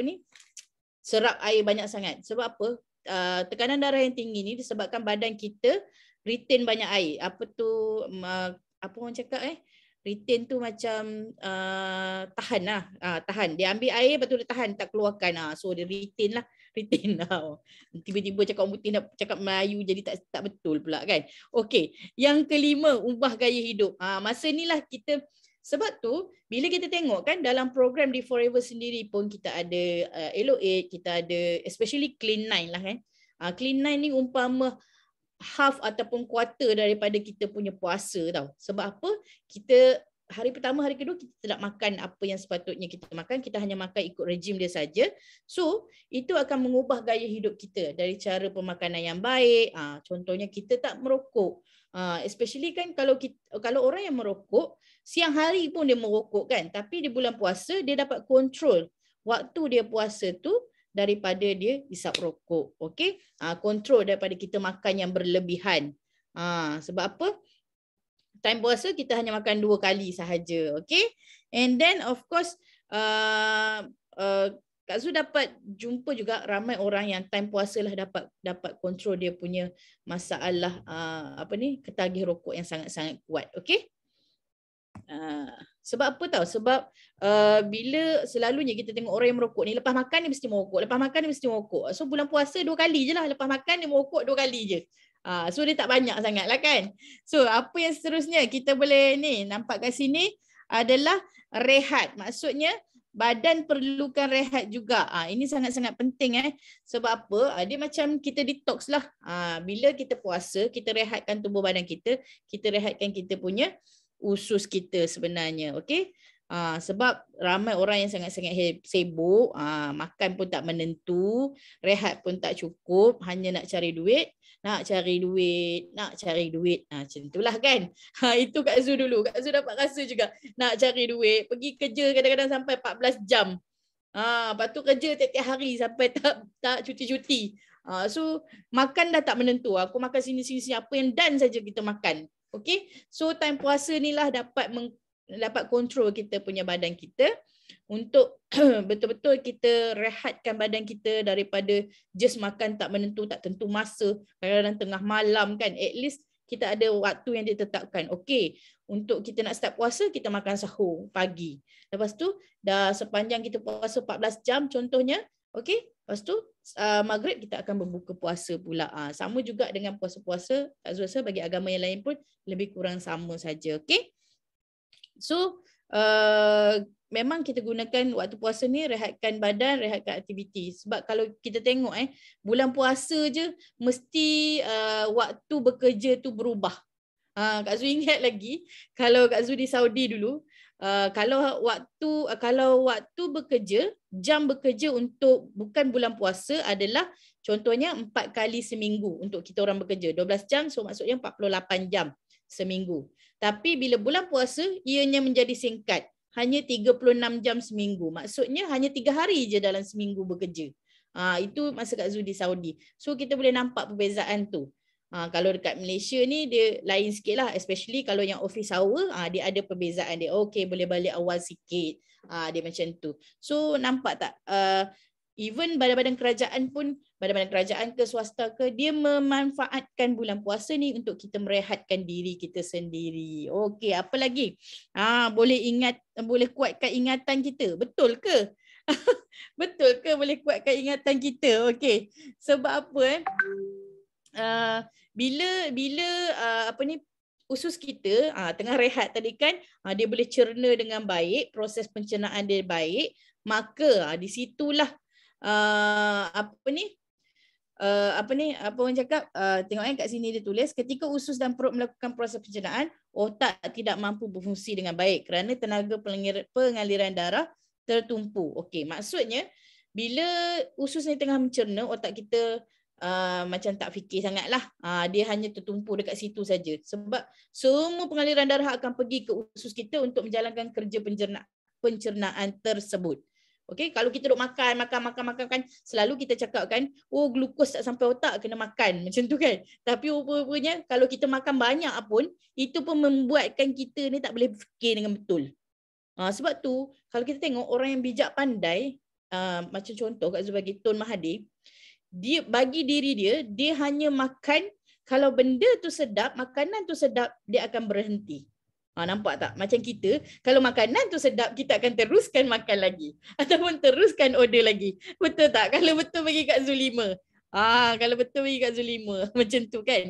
serap air banyak sangat. Sebab apa? Tekanan darah yang tinggi ni disebabkan badan kita retain banyak air. Apa orang cakap Retain tu macam tahan lah. Tahan. Dia ambil air, lepas tu dia tahan, tak keluarkan. So dia retain lah. Retain lah. Tiba-tiba cakap orang putih nak cakap Melayu jadi tak betul pula kan. Okey. Yang kelima, ubah gaya hidup. Masa ni lah kita, sebab tu bila kita tengok kan dalam program di Forever sendiri pun kita ada Elo8, kita ada especially Clean 9 lah kan. Clean 9 ni umpama half ataupun quarter daripada kita punya puasa tau. Sebab apa? Kita hari pertama, hari kedua kita tidak makan apa yang sepatutnya kita makan. Kita hanya makan ikut rejim dia saja. So, itu akan mengubah gaya hidup kita dari cara pemakanan yang baik. Contohnya kita tak merokok. Especially kan kalau orang yang merokok, siang hari pun dia merokok kan. Tapi di bulan puasa dia dapat kontrol waktu dia puasa tu daripada dia isap rokok. Okey? Kontrol daripada kita makan yang berlebihan. Sebab apa? Time puasa kita hanya makan 2 kali sahaja. Okey? And then of course Kak Zu dapat jumpa juga ramai orang yang time puasa lah dapat kontrol dia punya masalah ketagih rokok yang sangat-sangat kuat. Okey? Sebab apa tahu? Sebab bila selalunya kita tengok orang yang merokok ni, lepas makan dia mesti merokok, lepas makan dia mesti merokok. So bulan puasa 2 kali je lah, lepas makan dia merokok 2 kali je. So dia tak banyak sangat lah kan. So apa yang seterusnya kita boleh nampak kat sini adalah rehat. Maksudnya badan perlukan rehat juga. Ini sangat-sangat penting Sebab apa? Dia macam kita detox lah. Bila kita puasa, kita rehatkan tubuh badan kita rehatkan kita punya usus kita sebenarnya. Okey? Sebab ramai orang yang sangat-sangat sibuk, makan pun tak menentu, rehat pun tak cukup, hanya nak cari duit. Macam itulah kan. Itu Kak Zu dulu. Kak Zu dapat rasa juga. Nak cari duit, pergi kerja kadang-kadang sampai 14 jam. Lepas tu kerja tiap-tiap hari sampai tak cuti-cuti. So makan dah tak menentu. Aku makan sini-sini, apa yang done saja kita makan. Okay, so time puasa ni lah dapat kontrol kita punya badan kita untuk betul-betul kita rehatkan badan kita daripada just makan tak menentu, tak tentu masa, kadang-kadang tengah malam kan. At least kita ada waktu yang ditetapkan. Okay, untuk kita nak start puasa, kita makan sahur pagi. Lepas tu, dah sepanjang kita puasa 14 jam contohnya, okay, lepas tu maghrib kita akan berbuka puasa pula. Sama juga dengan puasa-puasa, tak rasa bagi agama yang lain pun lebih kurang sama saja. Okay, so memang kita gunakan waktu puasa ni rehatkan badan, rehatkan aktiviti. Sebab kalau kita tengok bulan puasa je mesti waktu bekerja tu berubah. Kak Zu ingat lagi kalau Kak Zu di Saudi dulu, kalau waktu bekerja, jam bekerja untuk bukan bulan puasa adalah contohnya 4 kali seminggu untuk kita orang bekerja. 12 jam, so maksudnya 48 jam seminggu. Tapi bila bulan puasa, ianya menjadi singkat. Hanya 36 jam seminggu. Maksudnya hanya 3 hari je dalam seminggu bekerja. Itu masa Kak Zu di Saudi. So kita boleh nampak perbezaan tu. Kalau dekat Malaysia ni dia lain sikit lah. Especially kalau yang office hour, dia ada perbezaan dia. Okay, boleh balik awal sikit. Dia macam tu. So nampak tak? Even badan-badan kerajaan pun, badan-badan kerajaan ke swasta ke, dia memanfaatkan bulan puasa ni untuk kita merehatkan diri kita sendiri. Okey, apa lagi? Boleh kuatkan ingatan kita. Betul ke? Betul ke boleh kuatkan ingatan kita? Okey. Sebab apa bila usus kita tengah rehat tadi kan, dia boleh cerna dengan baik, proses pencernaan dia baik, maka di situlah orang cakap, tengok kat sini dia tulis, ketika usus dan perut melakukan proses pencernaan, otak tidak mampu berfungsi dengan baik kerana tenaga pengaliran darah tertumpu. Okey, maksudnya bila usus ni tengah mencerna, otak kita macam tak fikir sangatlah. Dia hanya tertumpu dekat situ saja. Sebab semua pengaliran darah akan pergi ke usus kita untuk menjalankan kerja pencernaan tersebut. Okey, kalau kita duk makan kan, selalu kita cakap kan, oh glukos tak sampai otak, kena makan macam tu kan. Tapi rupanya kalau kita makan banyak pun, itu pun membuatkan kita ni tak boleh fikir dengan betul. Sebab tu kalau kita tengok orang yang bijak pandai, macam contoh Kak Zu bagi Tun Mahathir, dia bagi diri dia hanya makan kalau benda tu sedap, makanan tu sedap, dia akan berhenti. Nampak tak? Macam kita, kalau makanan tu sedap, kita akan teruskan makan lagi. Ataupun teruskan order lagi. Betul tak? Kalau betul bagi Kak Zulima. Kalau betul bagi Kak Zulima. Macam tu kan?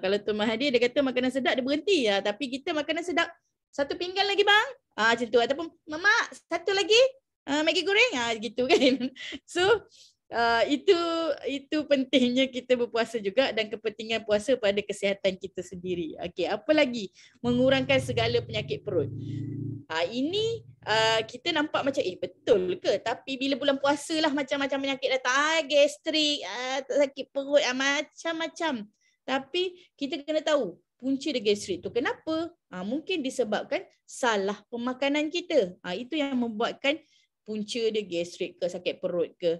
Kalau Tuan Mahathir dia kata makanan sedap, dia berhenti. Tapi kita makanan sedap, satu pinggan lagi bang. Macam tu. Ataupun, Mak, satu lagi. Maggi goreng. Gitu kan? So, itu pentingnya kita berpuasa juga dan kepentingan puasa pada kesihatan kita sendiri. Okey, apa lagi? Mengurangkan segala penyakit perut. Ini kita nampak macam betul ke? Tapi bila bulan puasa lah macam-macam penyakit datang. Gastrik, sakit perut, macam-macam. Tapi kita kena tahu punca dia gastrik tu kenapa? Mungkin disebabkan salah pemakanan kita. Itu yang membuatkan punca dia gastrik ke, sakit perut ke.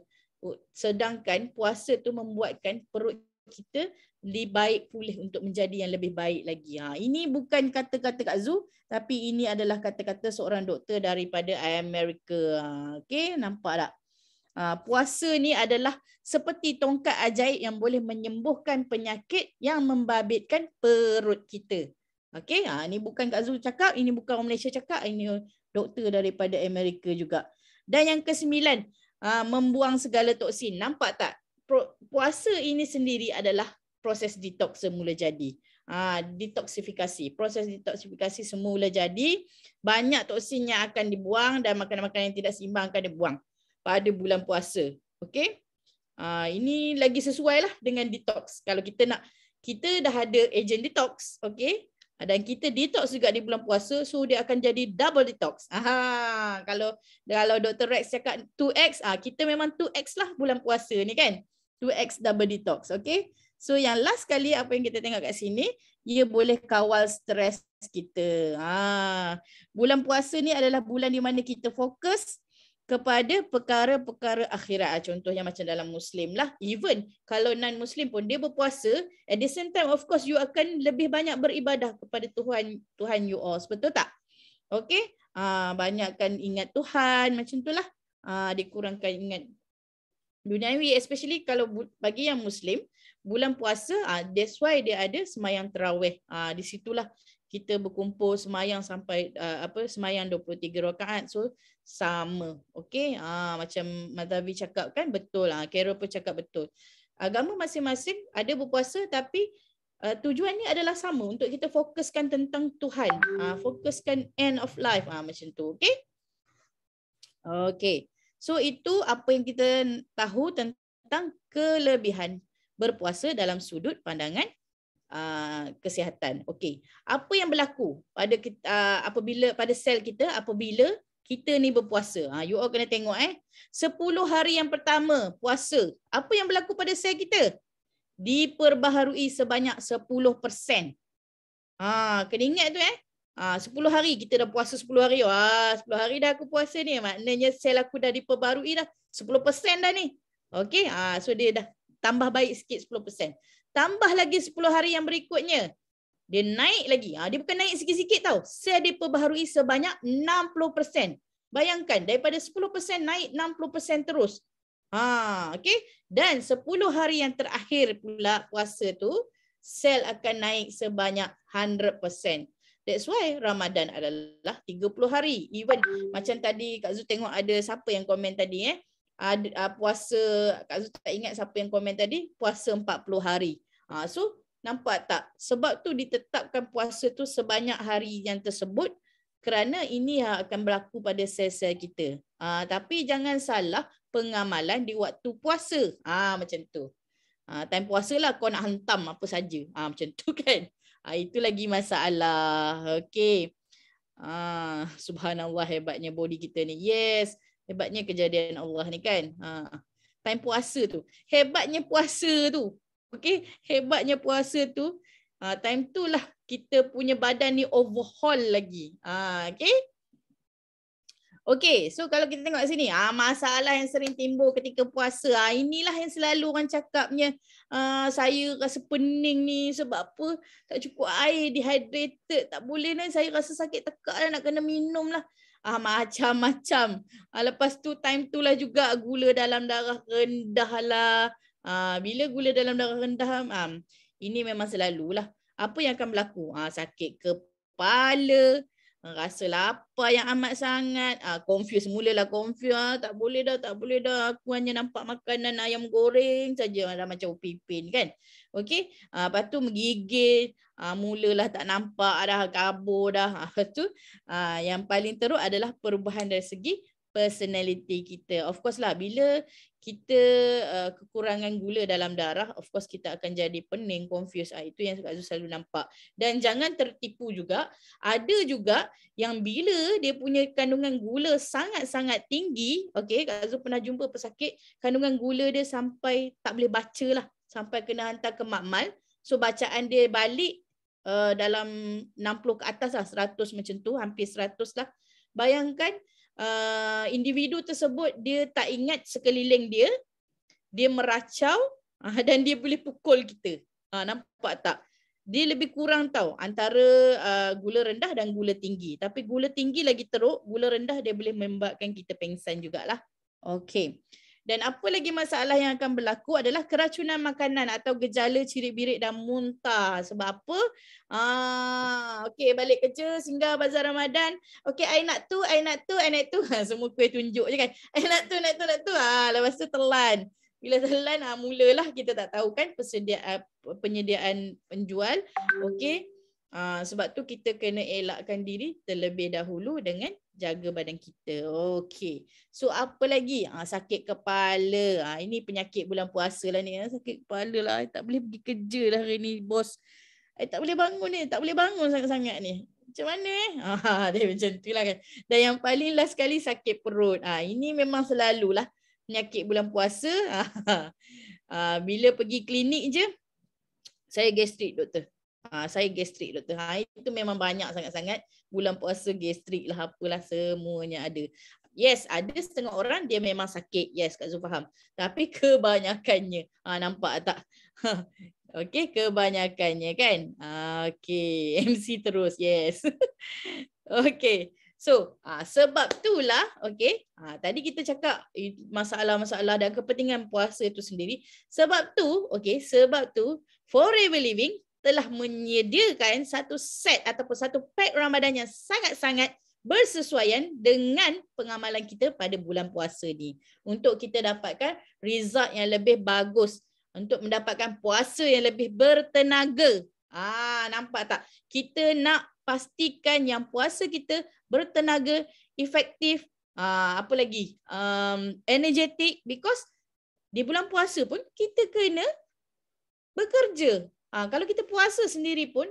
Sedangkan puasa tu membuatkan perut kita lebih baik pulih untuk menjadi yang lebih baik lagi. Ini bukan kata-kata Kak Zu, tapi ini adalah kata-kata seorang doktor daripada Amerika. Okey, nampak tak? Puasa ni adalah seperti tongkat ajaib yang boleh menyembuhkan penyakit yang membabitkan perut kita. Okey, ini bukan Kak Zu cakap, ini bukan orang Malaysia cakap, ini doktor daripada Amerika juga. Dan yang ke-9, membuang segala toksin. Nampak tak? Puasa ini sendiri adalah proses detox semula jadi. Detoksifikasi. Proses detoksifikasi semula jadi. Banyak toksin yang akan dibuang dan makanan-makanan yang tidak seimbang akan dibuang pada bulan puasa. Okey? Ini lagi sesuai lah dengan detox. Kalau kita dah ada agent detox. Okey? Dan kita detox juga di bulan puasa, so dia akan jadi double detox. Kalau Dr. Rex cakap 2x, kita memang 2x lah bulan puasa ni kan. 2x double detox, okay? So yang last kali apa yang kita tengok kat sini, ia boleh kawal stres kita. Bulan puasa ni adalah bulan di mana kita fokus kepada perkara-perkara akhirat. Contohnya macam dalam Muslim lah. Even kalau non-Muslim pun dia berpuasa, at the same time of course you akan lebih banyak beribadah kepada Tuhan you all. Betul tak? Okay? Banyakkan ingat Tuhan macam tu lah. Dikurangkan ingat duniawi, especially kalau bagi yang Muslim, bulan puasa, that's why dia ada semayang tarawih. Di situlah kita berkumpul semayang sampai semayang 23 rakaat. So sama. Okey, macam Madhavi cakap kan betul lah. Carol pun cakap betul. Agama masing-masing ada berpuasa tapi tujuannya adalah sama, untuk kita fokuskan tentang Tuhan. Fokuskan end of life macam tu. Okey? Okey. So itu apa yang kita tahu tentang kelebihan berpuasa dalam sudut pandangan kesihatan. Okey. Apa yang berlaku pada apabila pada sel kita apabila kita ni berpuasa? You all kena tengok 10 hari yang pertama puasa, apa yang berlaku pada sel kita? Diperbaharui sebanyak 10%. Kena ingat tu 10 hari kita dah puasa 10 hari. 10 hari dah aku puasa ni, maknanya sel aku dah diperbaharui dah 10% dah ni. Okey, so dia dah tambah baik sikit 10%. Tambah lagi 10 hari yang berikutnya, dia naik lagi. Dia bukan naik sikit-sikit tau. Sel diperbaharui sebanyak 60%. Bayangkan, daripada 10% naik 60% terus. Okay? Dan 10 hari yang terakhir pula puasa tu, sel akan naik sebanyak 100%. That's why Ramadan adalah 30 hari. Even macam tadi Kak Zu tengok ada siapa yang komen tadi. Puasa, Kak Zu tak ingat siapa yang komen tadi, puasa 40 hari. So, nampak tak? Sebab tu ditetapkan puasa tu sebanyak hari yang tersebut kerana ini akan berlaku pada sel-sel kita. Tapi jangan salah pengamalan di waktu puasa. Macam tu. Time puasa lah kau nak hentam apa saja. Macam tu kan. Itu lagi masalah. Okey. Subhanallah, hebatnya body kita ni. Yes. Hebatnya kejadian Allah ni kan. Time puasa tu. Hebatnya puasa tu. Okey, hebatnya puasa tu, time tu lah kita punya badan ni overhaul lagi. Okey. Okey, so kalau kita tengok sini, masalah yang sering timbul ketika puasa, inilah yang selalu orang cakapnya, saya rasa pening ni sebab apa? Tak cukup air, dehydrated, tak boleh ni, saya rasa sakit tekak lah, nak kena minum lah. Macam-macam. Lepas tu time tu lah juga gula dalam darah rendah lah. Bila gula dalam darah rendah, ini memang selalulah. Apa yang akan berlaku? Sakit kepala kepala, rasa lapar yang amat sangat, confuse, mulalah confuse, tak boleh dah, aku hanya nampak makanan ayam goreng saja, dah macam upipin kan. Okey, lepas tu menggigil, mulalah tak nampak dah, kabur dah. Lepas tu yang paling teruk adalah perubahan dari segi personality kita. Of course lah, bila kita kekurangan gula dalam darah, of course kita akan jadi pening, confused. Itu yang Kak Zul selalu nampak. Dan jangan tertipu juga, ada juga yang bila dia punya kandungan gula sangat-sangat tinggi, okey, Kak Zul pernah jumpa pesakit, kandungan gula dia sampai tak boleh baca lah, sampai kena hantar ke makmal. So bacaan dia balik dalam 60 ke atas lah, 100 macam tu, hampir 100 lah. Bayangkan individu tersebut dia tak ingat sekeliling dia, dia meracau dan dia boleh pukul kita. Nampak tak? Dia lebih kurang tahu antara gula rendah dan gula tinggi. Tapi gula tinggi lagi teruk, gula rendah dia boleh menyebabkan kita pengsan jugalah. Okey. Dan apa lagi masalah yang akan berlaku adalah keracunan makanan atau gejala cirit-birit dan muntah. Sebab apa? Okey, balik kerja, singgah bazar Ramadan. Okey, I nak tu. Semua kuih tunjuk je kan. I nak tu. Lepas tu telan. Bila telan, mulalah kita tak tahu kan penyediaan penjual. Okey. Sebab tu kita kena elakkan diri terlebih dahulu dengan jaga badan kita. Okey. So apa lagi? Sakit kepala. Ini penyakit bulan puasa lah ni. Sakit kepala lah. I tak boleh pergi kerja dah hari ni, bos. I tak boleh bangun ni. Tak boleh bangun sangat-sangat ni. Macam mana dia macam tu lah kan. Dan yang paling last sekali sakit perut. Ini memang selalulah penyakit bulan puasa. Bila pergi klinik je, saya gastrik doktor. Saya gastrik doktor. Itu memang banyak sangat-sangat. Bulan puasa gastrik lah, apalah semuanya ada. Yes, ada setengah orang dia memang sakit. Yes, Kak Zul faham. Tapi kebanyakannya, nampak tak? Okey, kebanyakannya kan. Okey, MC terus. Yes. Okey. So, sebab itulah, okey. Tadi kita cakap masalah-masalah dan kepentingan puasa itu sendiri. Sebab tu, Forever Living telah menyediakan satu set ataupun satu pack Ramadan yang sangat-sangat bersesuaian dengan pengamalan kita pada bulan puasa ni. Untuk kita dapatkan result yang lebih bagus. Untuk mendapatkan puasa yang lebih bertenaga. Nampak tak? Kita nak pastikan yang puasa kita bertenaga, efektif, apa lagi? Energetic, because di bulan puasa pun kita kena bekerja. Kalau kita puasa sendiri pun,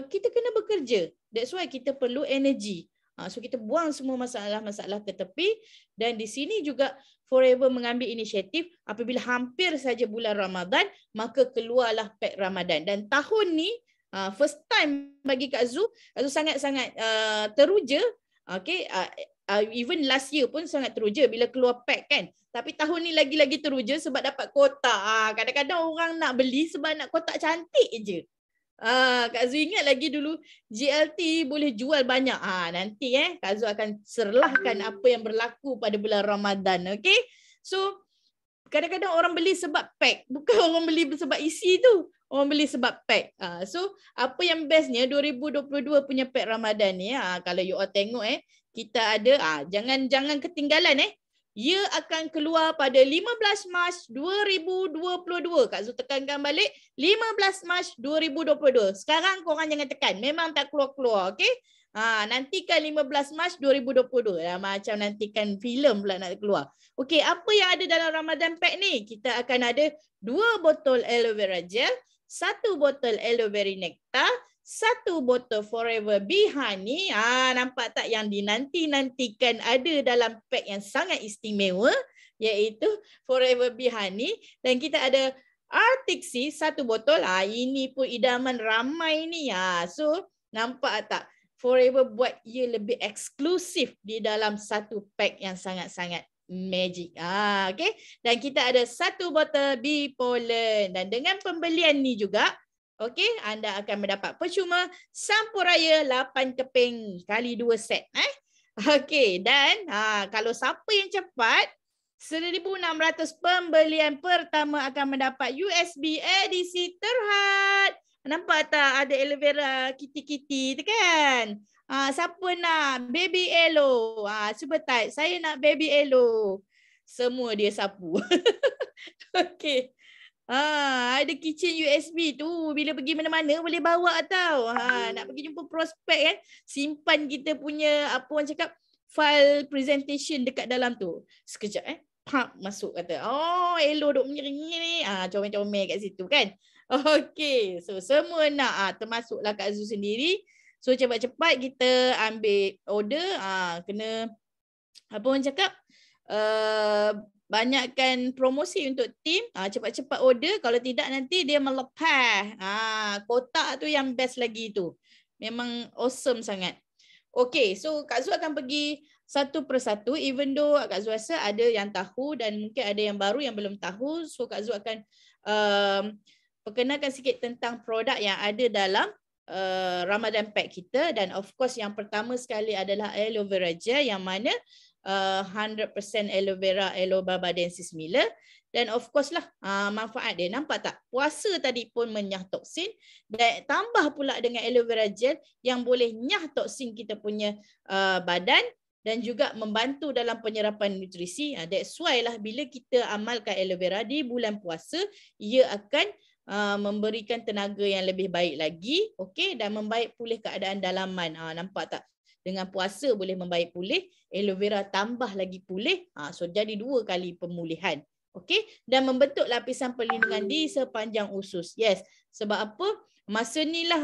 kita kena bekerja. That's why kita perlu energi. So kita buang semua masalah-masalah ke tepi. Dan di sini juga Forever mengambil inisiatif apabila hampir saja bulan Ramadan, maka keluarlah pack Ramadan. Dan tahun ni, first time bagi Kak Zul sangat-sangat teruja. Okay, even last year pun sangat teruja bila keluar pack kan. Tapi tahun ni lagi-lagi teruja sebab dapat kotak. Kadang-kadang orang nak beli sebab nak kotak cantik je. Kak Zul ingat lagi dulu GLT boleh jual banyak. Nanti Kak Zul akan serlahkan apa yang berlaku pada bulan Ramadan. Okay. So kadang-kadang orang beli sebab pack. Bukan orang beli sebab isi tu. Orang beli sebab pack. So apa yang bestnya 2022 punya pack Ramadan ni. Kalau you all tengok kita ada. Jangan ketinggalan Ia akan keluar pada 15 Mac 2022. Kak Zul tekankan balik. 15 Mac 2022. Sekarang korang jangan tekan. Memang tak keluar-keluar. Okay? Nantikan 15 Mac 2022. Macam nantikan filem pula nak keluar. Okay, apa yang ada dalam Ramadan Pack ni? Kita akan ada 2 botol aloe vera gel, 1 botol aloe vera nectar, 1 botol Forever Bee Honey. Nampak tak yang dinanti-nantikan ada dalam pack yang sangat istimewa, iaitu Forever Bee Honey. Dan kita ada Arctic Sea 1 botol. Ini pun idaman ramai ni. So nampak tak? Forever buat ia lebih eksklusif di dalam satu pack yang sangat-sangat magic. Okay. Dan kita ada 1 botol Bee Pollen. Dan dengan pembelian ni juga, okey, anda akan mendapat percuma sampo raya 8 keping kali 2 set. Okey, dan kalau siapa yang cepat, 1,600 pembelian pertama akan mendapat USB edisi terhad. Nampak tak ada aloe vera kitty-kitty tu kan? Siapa nak baby aloe? Cuba type, saya nak baby aloe. Semua dia sapu. Okey. Ada kitchen USB tu. Bila pergi mana-mana boleh bawa tau. Nak pergi jumpa prospek kan. Simpan kita punya apa orang cakap file presentation dekat dalam tu. Sekejap Pap masuk kata. Oh, elo duk menyiring ni. Comel-comel kat situ kan. Okey. So semua nak termasuklah Kak Zu sendiri. So cepat-cepat kita ambil order. Kena apa orang cakap? Banyakkan promosi untuk tim. Cepat-cepat order. Kalau tidak nanti dia melepas. Kotak tu yang best lagi tu. Memang awesome sangat. Okay, so Kak Zu akan pergi satu persatu. Even though Kak Zu rasa ada yang tahu dan mungkin ada yang baru yang belum tahu. So Kak Zu akan perkenalkan sikit tentang produk yang ada dalam Ramadan Pack kita. Dan of course yang pertama sekali adalah aloe vera gel yang mana 100% aloe vera aloe barbadensis Miller. Dan of course lah manfaat dia. Nampak tak? Puasa tadi pun menyah toksin. Dan tambah pula dengan aloe vera gel yang boleh nyah toksin kita punya badan. Dan juga membantu dalam penyerapan nutrisi. That's why lah bila kita amalkan aloe vera di bulan puasa, ia akan memberikan tenaga yang lebih baik lagi. Okay? Dan membaik pulih keadaan dalaman. Nampak tak? Dengan puasa boleh membaik pulih. Aloe vera tambah lagi pulih. So jadi 2 kali pemulihan. Okey, dan membentuk lapisan perlindungan di sepanjang usus. Yes, sebab apa? Masa ni lah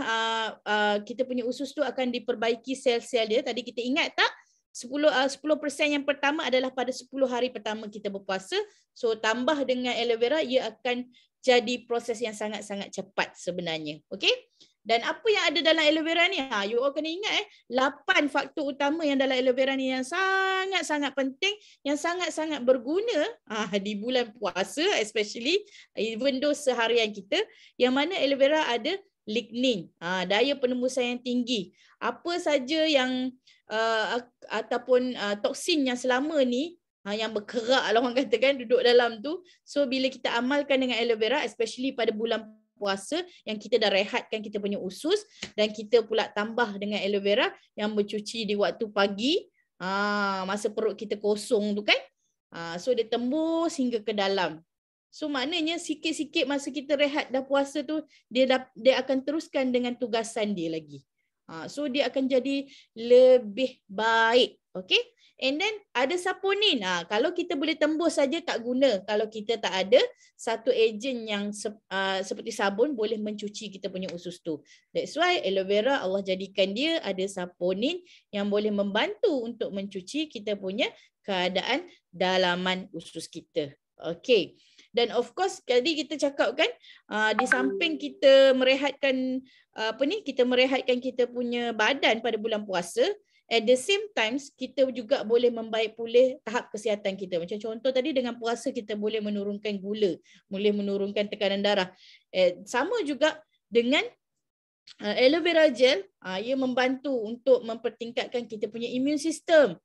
kita punya usus tu akan diperbaiki sel-sel dia. Tadi kita ingat tak? 10% yang pertama adalah pada 10 hari pertama kita berpuasa. So tambah dengan aloe vera, ia akan jadi proses yang sangat-sangat cepat sebenarnya. Okey? Dan apa yang ada dalam aloe vera ni? You all kena ingat 8 faktor utama yang dalam aloe vera ni yang sangat-sangat penting, yang sangat-sangat berguna di bulan puasa, especially even though seharian kita, yang mana aloe vera ada lignin, daya penembusan yang tinggi. Apa saja yang ataupun toksin yang selama ni yang berkerak lah orang katakan duduk dalam tu. So bila kita amalkan dengan aloe vera, especially pada bulan puasa yang kita dah rehatkan kita punya usus dan kita pula tambah dengan aloe vera yang bercuci di waktu pagi, masa perut kita kosong tu kan. So dia tembus hingga ke dalam. So maknanya sikit-sikit masa kita rehat dah puasa tu, dia akan teruskan dengan tugasan dia lagi. So dia akan jadi lebih baik. Okay. And then ada saponin. Kalau kita boleh tembus saja tak guna. Kalau kita tak ada satu ejen yang seperti sabun boleh mencuci kita punya usus tu. That's why aloe vera Allah jadikan dia ada saponin yang boleh membantu untuk mencuci kita punya keadaan dalaman usus kita. Okay. Dan of course tadi kita cakap kan di samping kita merehatkan kita merehatkan kita punya badan pada bulan puasa, at the same time kita juga boleh membaik pulih tahap kesihatan kita. Macam contoh tadi dengan puasa kita boleh menurunkan gula, boleh menurunkan tekanan darah. Sama juga dengan aloe vera gel, ia membantu untuk mempertingkatkan kita punya immune system.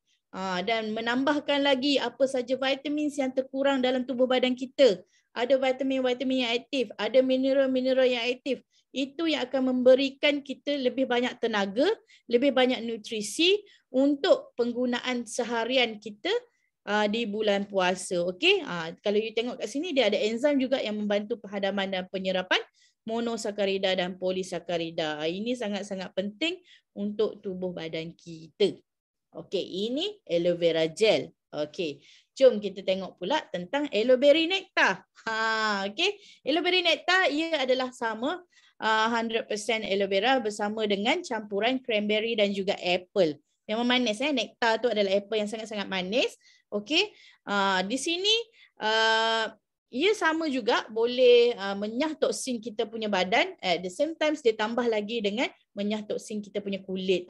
Dan menambahkan lagi apa saja vitamin yang terkurang dalam tubuh badan kita. Ada vitamin-vitamin yang aktif, ada mineral-mineral yang aktif. Itu yang akan memberikan kita lebih banyak tenaga, lebih banyak nutrisi untuk penggunaan seharian kita di bulan puasa. Okey? Kalau you tengok kat sini dia ada enzim juga yang membantu penghadaman dan penyerapan monosakarida dan polisakarida. Ini sangat-sangat penting untuk tubuh badan kita. Okey, ini aloe vera gel. Okey, jom kita tengok pula tentang aloe berry nectar. Okey, aloe berry nectar ia adalah sama 100% aloe vera bersama dengan campuran cranberry dan juga apple. Memang manis nectar tu adalah apple yang sangat-sangat manis. Okey, di sini ia sama juga boleh menyah toksin kita punya badan. At the same time dia tambah lagi dengan menyah toksin kita punya kulit.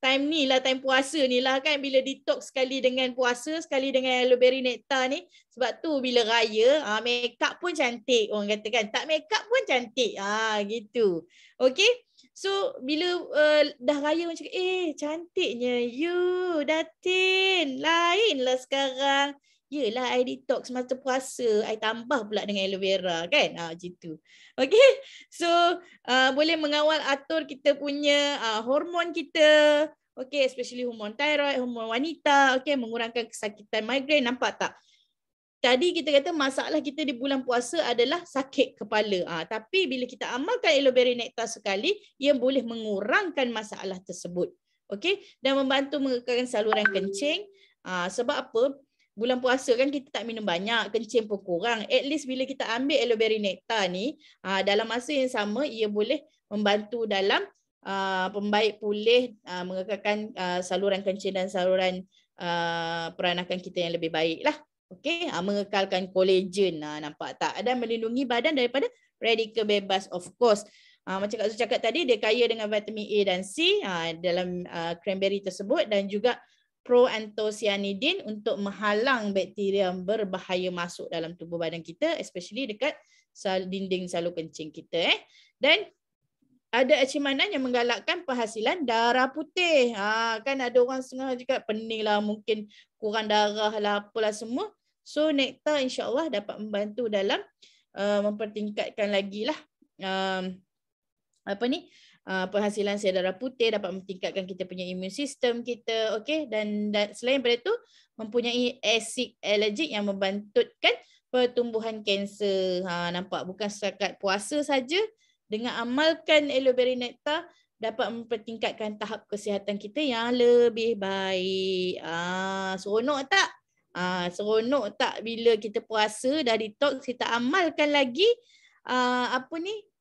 Time ni lah, time puasa ni lah kan, bila detox sekali dengan puasa, sekali dengan aloe berry nectar ni. Sebab tu bila raya, make up pun cantik orang kata kan. Tak make up pun cantik. Gitu. Okay. So bila dah raya macam cantiknya you Datin. Lain lah sekarang. Yelah, I detox masa puasa, I tambah pula dengan aloe vera kan. Macam tu. Okay. So, boleh mengawal atur kita punya hormon kita. Okay, especially hormon thyroid, hormon wanita. Okay, mengurangkan kesakitan migraine. Nampak tak? Tadi kita kata masalah kita di bulan puasa adalah sakit kepala. Tapi bila kita amalkan aloe berry nectar sekali, ia boleh mengurangkan masalah tersebut. Okay, dan membantu mengekalkan saluran kencing. Sebab apa? Bulan puasa kan kita tak minum banyak, kencing pun kurang. At least bila kita ambil aloe berry nectar ni, dalam masa yang sama ia boleh membantu dalam pembaik pulih, mengekalkan saluran kencing dan saluran peranakan kita yang lebih baik lah. Okey, mengekalkan kolagen, nampak tak? Dan melindungi badan daripada radikal bebas, of course. Macam Kak Zul cakap tadi, dia kaya dengan vitamin A dan C dalam cranberry tersebut, dan juga proanthocyanidin untuk menghalang bakteria yang berbahaya masuk dalam tubuh badan kita, especially dekat dinding salur kencing kita. Dan ada acimanan yang menggalakkan penghasilan darah putih. Kan ada orang setengah juga pening lah, mungkin kurang darah lah, apalah semua. So nektar insya-Allah dapat membantu dalam mempertingkatkan lagi lah penghasilan sel darah putih, dapat meningkatkan kita punya imun sistem kita, okey, dan selain daripada itu mempunyai asid alergik yang membantutkan pertumbuhan kanser. Nampak, bukan setakat puasa saja, dengan amalkan aloe berry nectar dapat mempertingkatkan tahap kesihatan kita yang lebih baik. Seronok tak? Seronok tak bila kita puasa dah detox, kita amalkan lagi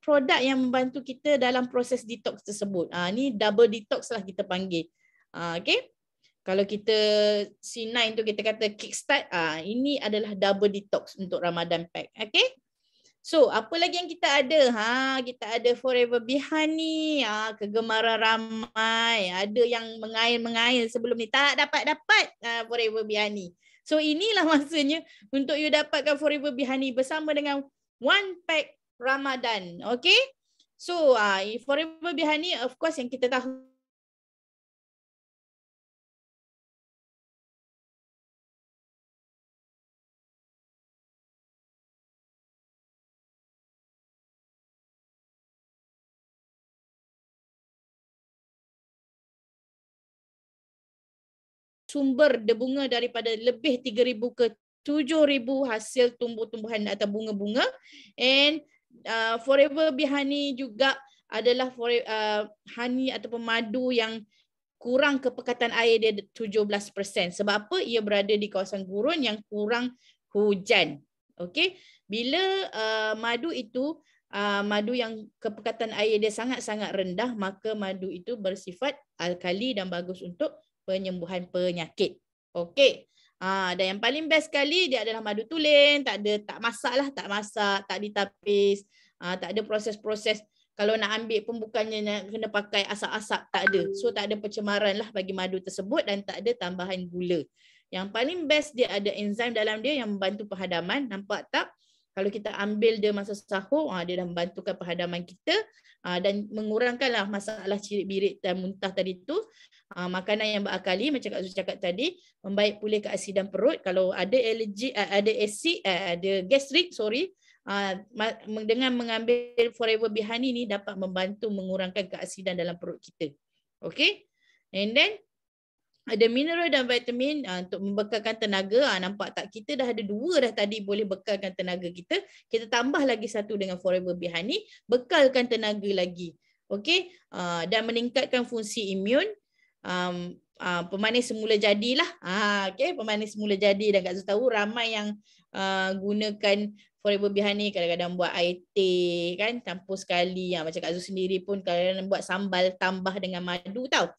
produk yang membantu kita dalam proses detox tersebut. Ni double detox lah kita panggil. Okay. Kalau kita C9 tu kita kata kickstart, ini adalah double detox untuk Ramadan pack. Okay. So, apa lagi yang kita ada? Kita ada Forever Bee Honey, kegemaran ramai. Ada yang mengail-mengail sebelum ni tak dapat Forever Bee Honey. So, inilah masanya untuk you dapatkan Forever Bee Honey bersama dengan one pack Ramadan. Okay? So, Forever Bee Honey, of course, yang kita tahu sumber debunga daripada lebih 3,000 ke 7,000 hasil tumbuh-tumbuhan atau bunga-bunga. And Forever Bee Honey juga adalah honey ataupun madu yang kurang kepekatan air dia 17%. Sebab apa? Ia berada di kawasan gurun yang kurang hujan. Okey. Bila madu itu madu yang kepekatan air dia sangat-sangat rendah, maka madu itu bersifat alkali dan bagus untuk penyembuhan penyakit. Okey. Dan yang paling best sekali dia adalah madu tulen, tak masak, tak ditapis, tak ada proses-proses. Kalau nak ambil pun bukannya nak kena pakai asap-asap, tak ada. So tak ada pencemaran lah bagi madu tersebut dan tak ada tambahan gula. Yang paling best dia ada enzim dalam dia yang membantu penghadaman. Nampak tak? Kalau kita ambil dia masa sahur, dia dah membantukan penghadaman kita dan mengurangkanlah masalah cirit-birit dan muntah tadi tu. Makanan yang berakali macam Kak Zul cakap tadi, membaik pulih keasidan perut. Kalau ada alergi, ada gastrik, dengan mengambil Forever Bee Honey ni dapat membantu mengurangkan keasidan dalam perut kita. Okay. And then ada mineral dan vitamin untuk membekalkan tenaga. Nampak tak? Kita dah ada 2 dah tadi boleh bekalkan tenaga kita. Kita tambah lagi 1 dengan Forever Bee Honey, bekalkan tenaga lagi. Okay. Dan meningkatkan fungsi imun. Pemanis semula jadilah. Okay. Pemanis semula jadi, dan Kak Zul tahu ramai yang gunakan Forever Bee Honey kadang-kadang buat air teh kan, campur sekali. Macam Kak Zul sendiri pun kadang-kadang buat sambal tambah dengan madu tau.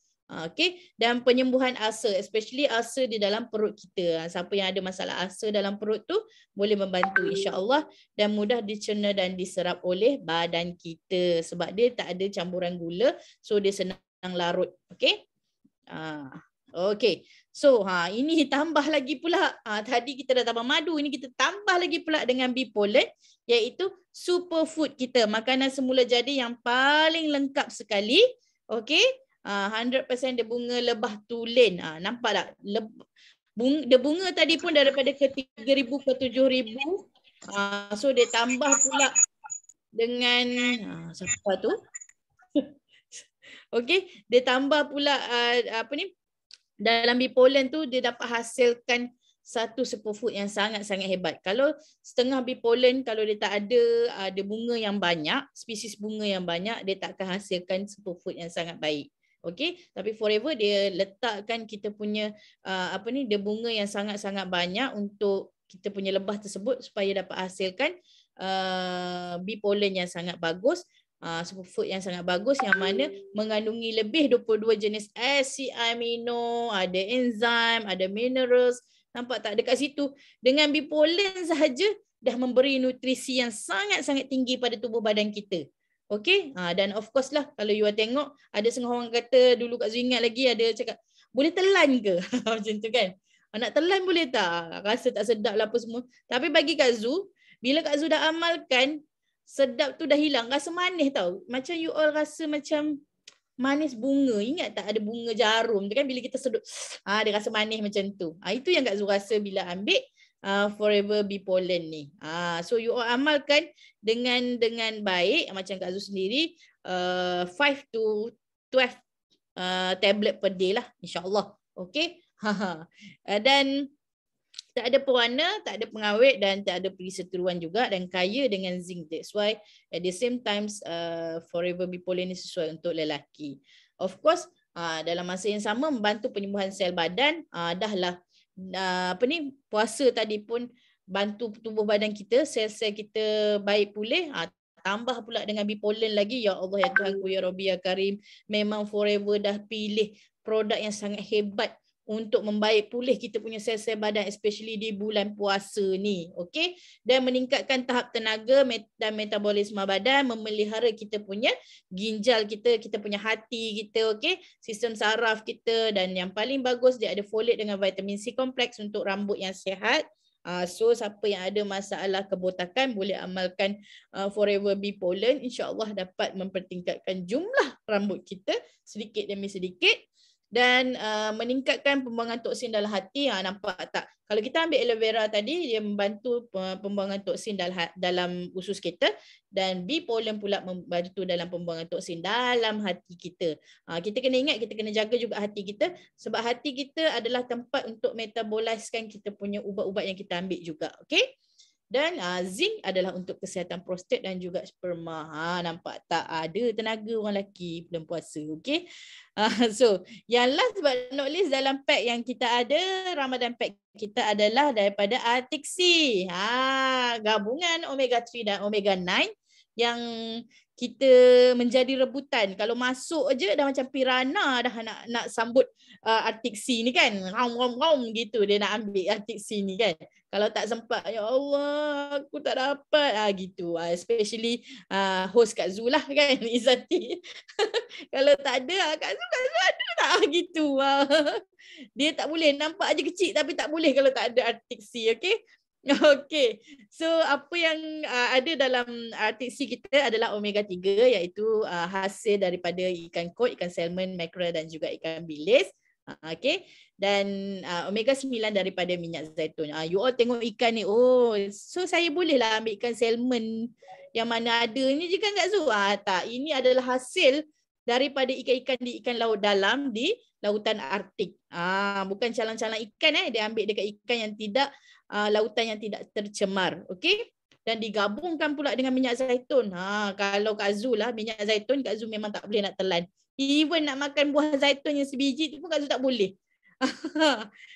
Okay. Dan penyembuhan ulcer, especially ulcer di dalam perut kita. Siapa yang ada masalah ulcer dalam perut tu boleh membantu insya-Allah, dan mudah dicerna dan diserap oleh badan kita sebab dia tak ada camburan gula, so dia senang larut. Okay. Okay. So ini tambah lagi pula, tadi kita dah tambah madu, ini kita tambah lagi pula dengan bee pollen, iaitu superfood kita, makanan semula jadi yang paling lengkap sekali. Okay. 100% dia bunga lebah tulen. Nampak tak? Bunga tadi pun daripada ke 3,000 ke 7,000. So dia tambah pula dengan siapa tu? Okey, dia tambah pula dalam bipolen tu dia dapat hasilkan satu superfood yang sangat-sangat hebat. Kalau setengah bipolen, kalau dia tak ada bunga yang banyak, spesies bunga yang banyak, dia tak akan hasilkan superfood yang sangat baik. Okey, tapi forever dia letakkan kita punya dia bunga yang sangat-sangat banyak untuk kita punya lebah tersebut supaya dapat hasilkan bipolen yang sangat bagus. Superfood yang sangat bagus yang mana mengandungi lebih 22 jenis asid amino, ada enzim, ada minerals. Nampak tak dekat situ? Dengan bipolen sahaja dah memberi nutrisi yang sangat-sangat tinggi pada tubuh badan kita. Okey? Dan of course lah kalau you tengok ada setengah orang kata dulu Kak Zu ingat lagi ada cakap boleh telan ke? Macam tu kan. Nak telan boleh tak? Rasa tak sedap lah apa semua. Tapi bagi Kak Zu, bila Kak Zu dah amalkan, sedap tu dah hilang. Rasa manis tau. Macam you all rasa macam manis bunga. Ingat tak ada bunga jarum tu kan bila kita sedut. Dia rasa manis macam tu. Itu yang Kak Zu rasa bila ambil Forever Bee Pollen ni. So you all amalkan dengan baik. Macam Kak Zu sendiri 5 to 12 tablet per day lah. InsyaAllah. Okay. Dan tak ada pewarna, tak ada pengawet dan tak ada perseteruan juga dan kaya dengan zinc. That's why at the same time Forever Bee Pollen ni sesuai untuk lelaki. Of course, dalam masa yang sama membantu penyembuhan sel badan. Puasa tadi pun bantu tubuh badan kita, sel-sel kita baik pulih. Tambah pula dengan Bee Pollen lagi. Ya Allah, ya Tuhanku, ya Rabbi, ya Karim. Memang Forever dah pilih produk yang sangat hebat untuk membaik pulih kita punya sel-sel badan, especially di bulan puasa ni. Okay? Dan meningkatkan tahap tenaga dan metabolisme badan, memelihara kita punya ginjal kita, kita punya hati kita, okay? Sistem saraf kita, dan yang paling bagus dia ada folat dengan vitamin C kompleks untuk rambut yang sihat. So siapa yang ada masalah kebotakan boleh amalkan Forever Bee Pollen. InsyaAllah dapat mempertingkatkan jumlah rambut kita sedikit demi sedikit. Dan meningkatkan pembuangan toksin dalam hati. Nampak tak? Kalau kita ambil aloe vera tadi, dia membantu pembuangan toksin dalam usus kita. Dan Bee Pollen pula membantu dalam pembuangan toksin dalam hati kita. Kita kena ingat, kita kena jaga juga hati kita. Sebab hati kita adalah tempat untuk metaboliskan kita punya ubat-ubat yang kita ambil juga. Okay? Dan zinc adalah untuk kesihatan prostat dan juga sperma. Nampak tak? Ada tenaga orang lelaki bulan puasa. Okay? So, yang last but not least dalam pack yang kita ada, Ramadan pack kita adalah daripada Artixi. Gabungan omega 3 dan omega 9 yang kita menjadi rebutan. Kalau masuk aja dah macam piranha dah nak sambut Artixi ni kan. Rom gitu dia nak ambil Artixi ni kan. Kalau tak sempat, ya Allah, aku tak dapat. Gitu. Especially host Kak Zu lah kan, Izzati. Kalau tak ada, Kak Zu ada tak? Gitu. Dia tak boleh. Nampak aja kecil tapi tak boleh kalau tak ada Artixi. Okay? Okay. So, apa yang ada dalam Artixi kita adalah omega 3 iaitu hasil daripada ikan koi, ikan salmon, mackerel dan juga ikan bilis. Okay. Dan omega 9 daripada minyak zaitun. You all tengok ikan ni. Oh, so saya bolehlah ambil ikan salmon yang mana ada ni je kan Kak Zu? Tak, ini adalah hasil daripada ikan-ikan di ikan laut dalam di lautan Arktik. Bukan calang-calang ikan dia ambil dekat ikan yang tidak lautan yang tidak tercemar. Okey? Dan digabungkan pula dengan minyak zaitun. Kalau Kak Zu lah minyak zaitun, Kak Zu memang tak boleh nak telan. Even nak makan buah zaitun yang sebiji tu pun Kak Zu tak boleh.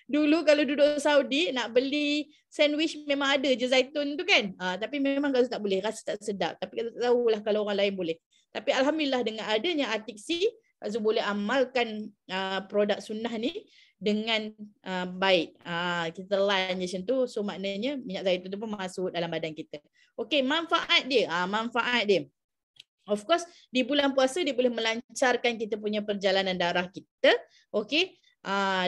Dulu kalau duduk Saudi nak beli sandwich memang ada je zaitun tu kan. Tapi memang Kak Zu tak boleh, rasa tak sedap. Tapi Kak Zu tahulah kalau orang lain boleh. Tapi alhamdulillah dengan adanya Artixi, Kak Zu boleh amalkan produk sunnah ni dengan baik. Kita telan je macam tu. So maknanya minyak zaitun tu pun masuk dalam badan kita. Okey, manfaat dia. Manfaat dia. Of course, di bulan puasa dia boleh melancarkan kita punya perjalanan darah kita. Okey.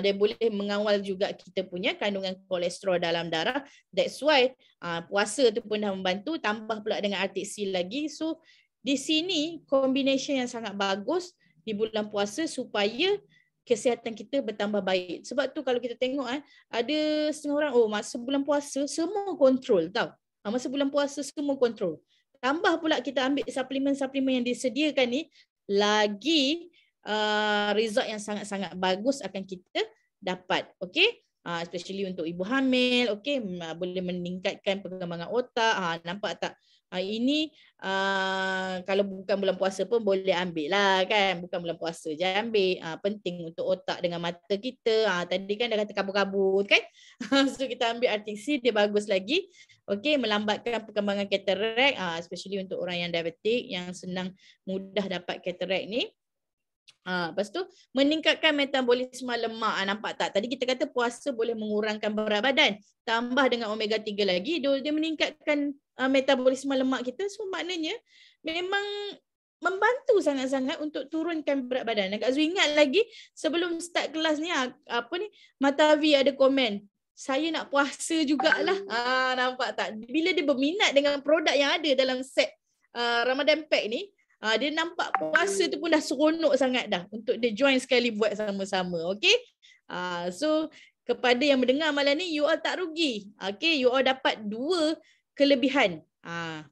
Dia boleh mengawal juga kita punya kandungan kolesterol dalam darah. That's why puasa tu pun dah membantu. Tambah pula dengan Artixi lagi. So di sini combination yang sangat bagus di bulan puasa supaya kesihatan kita bertambah baik. Sebab tu kalau kita tengok ada setengah orang, oh masa bulan puasa semua kontrol tau. Masa bulan puasa semua kontrol. Tambah pula kita ambil suplemen-suplemen yang disediakan ni, lagi result yang sangat-sangat bagus akan kita dapat. Okay? Especially untuk ibu hamil, okay, boleh meningkatkan perkembangan otak. Nampak tak? Ini kalau bukan bulan puasa pun boleh ambil lah kan. Bukan bulan puasa je ambil. Penting untuk otak dengan mata kita. Tadi kan dah kata kabur-kabur kan. So kita ambil RTC, dia bagus lagi. Okay, melambatkan perkembangan katarak. Especially untuk orang yang diabetik, yang senang mudah dapat katarak ni. Lepas tu meningkatkan metabolisme lemak. Nampak tak? Tadi kita kata puasa boleh mengurangkan berat badan. Tambah dengan omega 3 lagi, dia meningkatkan metabolisme lemak kita. So maknanya memang membantu sangat-sangat untuk turunkan berat badan. Dan Kak Zul ingat lagi sebelum start kelas ni, Matavi ada komen, saya nak puasa jugalah. Nampak tak? Bila dia berminat dengan produk yang ada dalam set Ramadan Pack ni, dia nampak puasa tu pun dah seronok sangat dah untuk dia join sekali buat sama-sama. Okay? So kepada yang mendengar malam ni, you all tak rugi. Okay? You all dapat 2 kelebihan.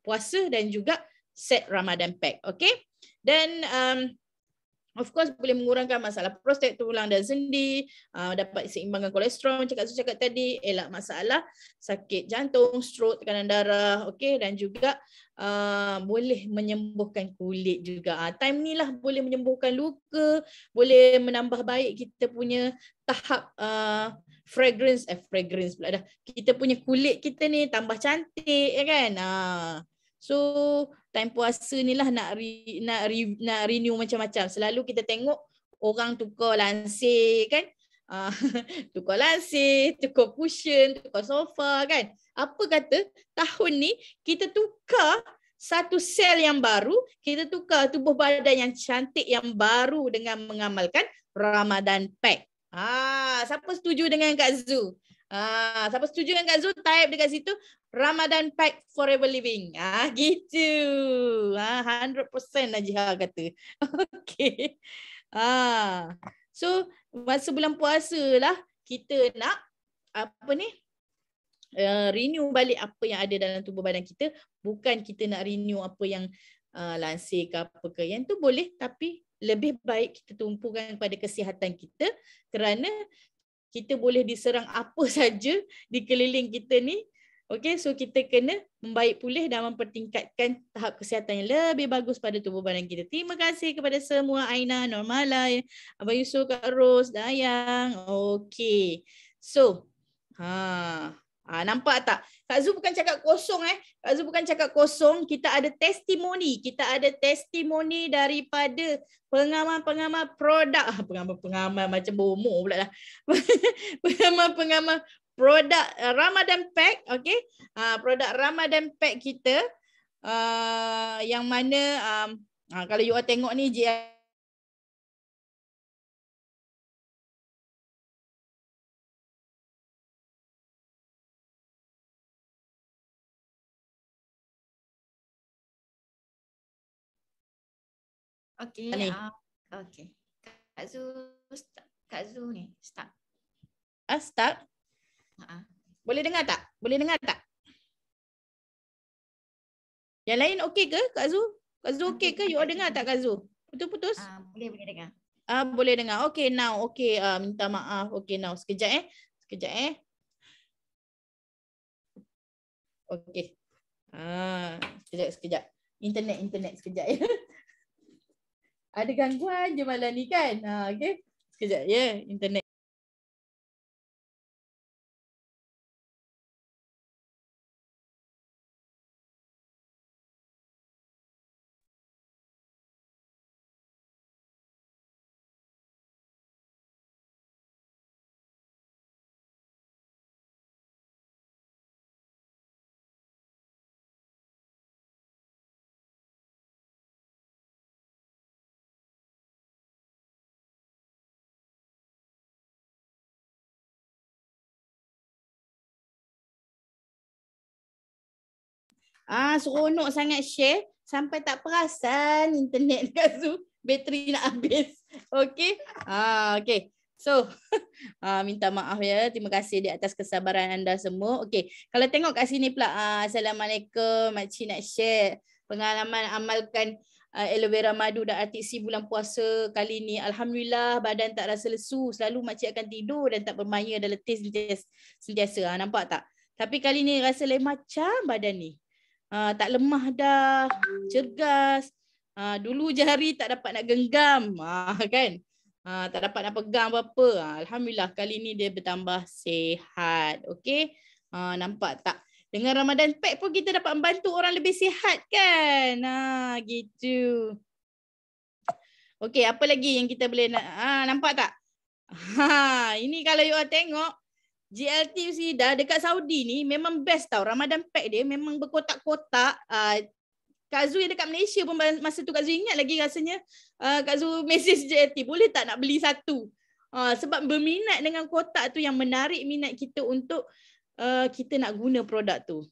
Puasa dan juga set Ramadan Pack. Okay? Dan of course boleh mengurangkan masalah prostat, tulang dan sendi, dapat seimbangkan kolesterol macam Kak Su cakap tadi, elak masalah sakit jantung, stroke, tekanan darah, okey, dan juga boleh menyembuhkan kulit juga. Time ni lah boleh menyembuhkan luka, boleh menambah baik kita punya tahap fragrance pula dah. Kita punya kulit kita ni tambah cantik ya kan. So time puasa ni lah nak renew macam-macam. Selalu kita tengok orang tukar lansir kan. Tukar lansir, tukar cushion, tukar sofa kan. Apa kata tahun ni kita tukar satu sel yang baru, kita tukar tubuh badan yang cantik yang baru dengan mengamalkan Ramadan Pack. Siapa setuju dengan Kak Zu? Siapa setuju dengan Kak Zu, type dekat situ Ramadan Pack Forever Living. Gitu. 100% Najihah kata. Okey. So masa bulan puasa lah kita nak renew balik apa yang ada dalam tubuh badan kita. Bukan kita nak renew apa yang lansir ke apa ke. Yang tu boleh, tapi lebih baik kita tumpukan kepada kesihatan kita, kerana kita boleh diserang apa saja di keliling kita ni. Okey, so kita kena membaik pulih dan mempertingkatkan tahap kesihatan yang lebih bagus pada tubuh badan kita. Terima kasih kepada semua, Aina, Normala, Abang Yusof, Kak Ros, Dayang. Okey. So, nampak tak? Kak Zu bukan cakap kosong Kak Zu bukan cakap kosong. Kita ada testimoni. Kita ada testimoni daripada pengamal-pengamal produk. Pengamal macam berumur pula lah. Pengamal produk Ramadan Pack. Okay. Produk Ramadan Pack kita. Yang mana kalau you all tengok ni, Okey. Okey. Kak Zu ni start. Start. Boleh dengar tak? Boleh dengar tak? Yang lain okey ke Kak Zu? Kak Zu okey ke? You all dengar tak Kak Zu? Putus-putus? Boleh dengar. Boleh dengar. Okey now. Okey, minta maaf. Okey now. Sekejap Okey. Sekejap. Internet sekejap ya. Ada gangguan je malam ni kan. Okey. Sekejap ya, internet. Seronok sangat share sampai tak perasan internet Kak Zu bateri nak habis. Okay. Okay. So, minta maaf ya. Terima kasih di atas kesabaran anda semua. Okay. Kalau tengok kat sini pula. Assalamualaikum. Makcik nak share pengalaman amalkan aloe vera madu dan RTC bulan puasa kali ni. Alhamdulillah badan tak rasa lesu. Selalu makcik akan tidur dan tak bermaya dan letih sentiasa. Nampak tak? Tapi kali ni rasa lain macam badan ni. Tak lemah dah. Cergas. Dulu jari tak dapat nak genggam. Kan? Tak dapat nak pegang apa-apa. Alhamdulillah kali ni dia bertambah sihat. Okay? Nampak tak? Dengan Ramadan Pack pun kita dapat membantu orang lebih sihat kan? Gitu. Okay, apa lagi yang kita boleh nak? Nampak tak? Ini kalau you all tengok, GLT dah dekat Saudi ni memang best tau. Ramadan Pack dia memang berkotak-kotak. Kak Zul yang dekat Malaysia pun masa tu Kak Zul ingat lagi rasanya Kak Zul message GLT, boleh tak nak beli satu? Sebab berminat dengan kotak tu yang menarik minat kita untuk kita nak guna produk tu.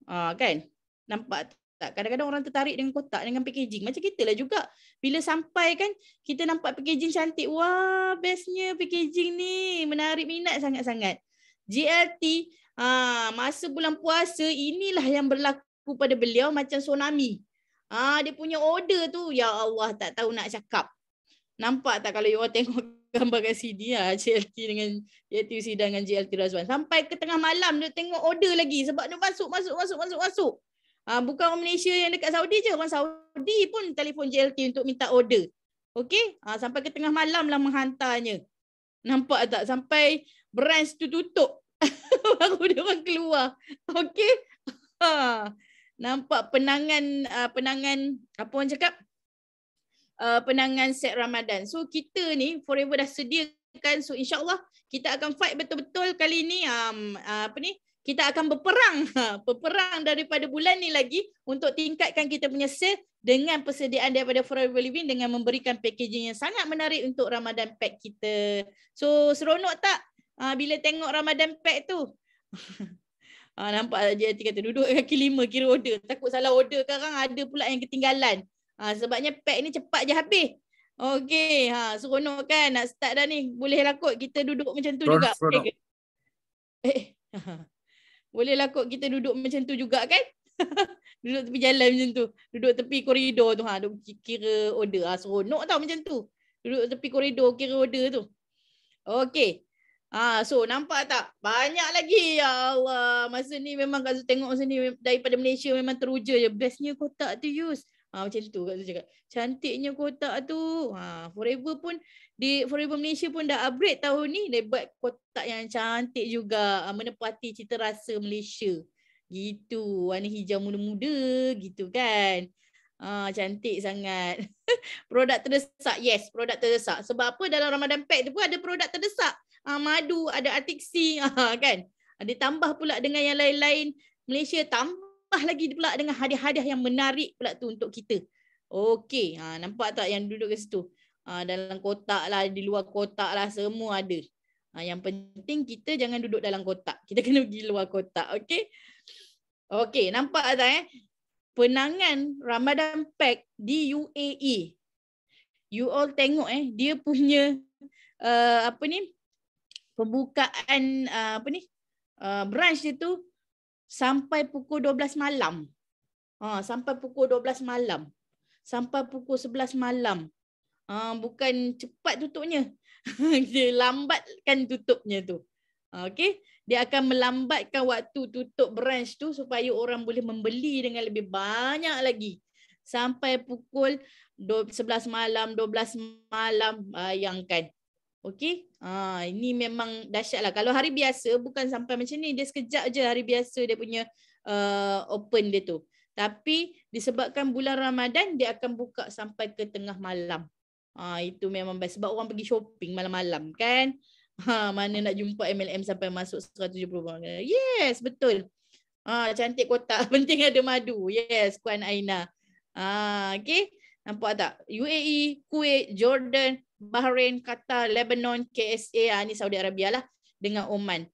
Kan? Nampak tak? Kadang-kadang orang tertarik dengan kotak, dengan packaging. Macam kita lah juga. Bila sampai kan, kita nampak packaging cantik. Wah, bestnya packaging ni. Menarik minat sangat-sangat. GLT, masa bulan puasa, inilah yang berlaku pada beliau macam tsunami. Dia punya order tu, ya Allah, tak tahu nak cakap. Nampak tak kalau you all tengok gambar kat sini GLT dengan GLT dengan GLT Razwan. Sampai ke tengah malam dia tengok order lagi sebab dia masuk. Bukan orang Malaysia yang dekat Saudi je. Orang Saudi pun telefon GLT untuk minta order. Okey? Sampai ke tengah malam lah menghantarnya. Nampak tak? Sampai branch tu tutup. Baru dia orang keluar. Okey? Nampak penangan apa orang cakap? Penangan set Ramadan. So kita ni Forever dah sediakan. So insyaAllah kita akan fight betul-betul kali ni. Kita akan berperang daripada bulan ni lagi untuk tingkatkan kita punya sale dengan persediaan daripada Forever Living dengan memberikan packaging yang sangat menarik untuk Ramadan Pack kita. So seronok tak bila tengok Ramadan Pack tu? Nampak je kata duduk kaki 5 kira order. Takut salah order sekarang ada pula yang ketinggalan. Sebabnya pack ni cepat je habis. Okey, seronok kan nak start dah ni. Bolehlah kot kita duduk macam tu juga. Bolehlah kot kita duduk macam tu juga kan? Duduk tepi jalan macam tu. Duduk tepi koridor tu. Duk kira order. Seronok tau macam tu. Duduk tepi koridor kira order tu. Okey. So nampak tak? Banyak lagi. Ya Allah. Masa ni memang Kak Zul tengok masa ni daripada Malaysia memang teruja je. Bestnya kotak tu use. Macam tu Kak Zul cakap. Cantiknya kotak tu. Forever pun di Forever Malaysia pun dah upgrade tahun ni. Dia buat kotak yang cantik juga. Menepati cita rasa Malaysia. Gitu. Warna hijau muda-muda gitu kan. Cantik sangat. Produk terdesak. Yes, produk terdesak. Sebab apa dalam Ramadan Pack tu pun ada produk terdesak. Madu, ada Artixi kan. Ditambah pula dengan yang lain-lain. Malaysia tambah lagi pula dengan hadiah-hadiah yang menarik pula tu untuk kita. Okey, nampak tak yang duduk kat situ? Dalam kotak lah, di luar kotak lah, semua ada. Yang penting kita jangan duduk dalam kotak. Kita kena pergi luar kotak, okey? Okey, nampak tak penangan Ramadan Pack di UAE. You all tengok dia punya pembukaan branch dia tu sampai pukul 12 malam. Sampai pukul 12 malam. Sampai pukul 11 malam. Bukan cepat tutupnya. Dia lambatkan tutupnya tu. Okey, dia akan melambatkan waktu tutup branch tu supaya orang boleh membeli dengan lebih banyak lagi. Sampai pukul 11 malam, 12 malam, bayangkan. Okey, ini memang dahsyat lah. Kalau hari biasa bukan sampai macam ni, dia sekejap je hari biasa dia punya open dia tu. Tapi disebabkan bulan Ramadan dia akan buka sampai ke tengah malam. Itu memang best sebab orang pergi shopping malam-malam kan. Mana nak jumpa MLM sampai masuk 170 orang. Yes, betul. Cantik kotak. Penting ada madu. Yes, Puan Aina. Okey, nampak tak? UAE, Kuwait, Jordan, Bahrain, Qatar, Lebanon, KSA, ni Saudi Arabia lah dengan Oman.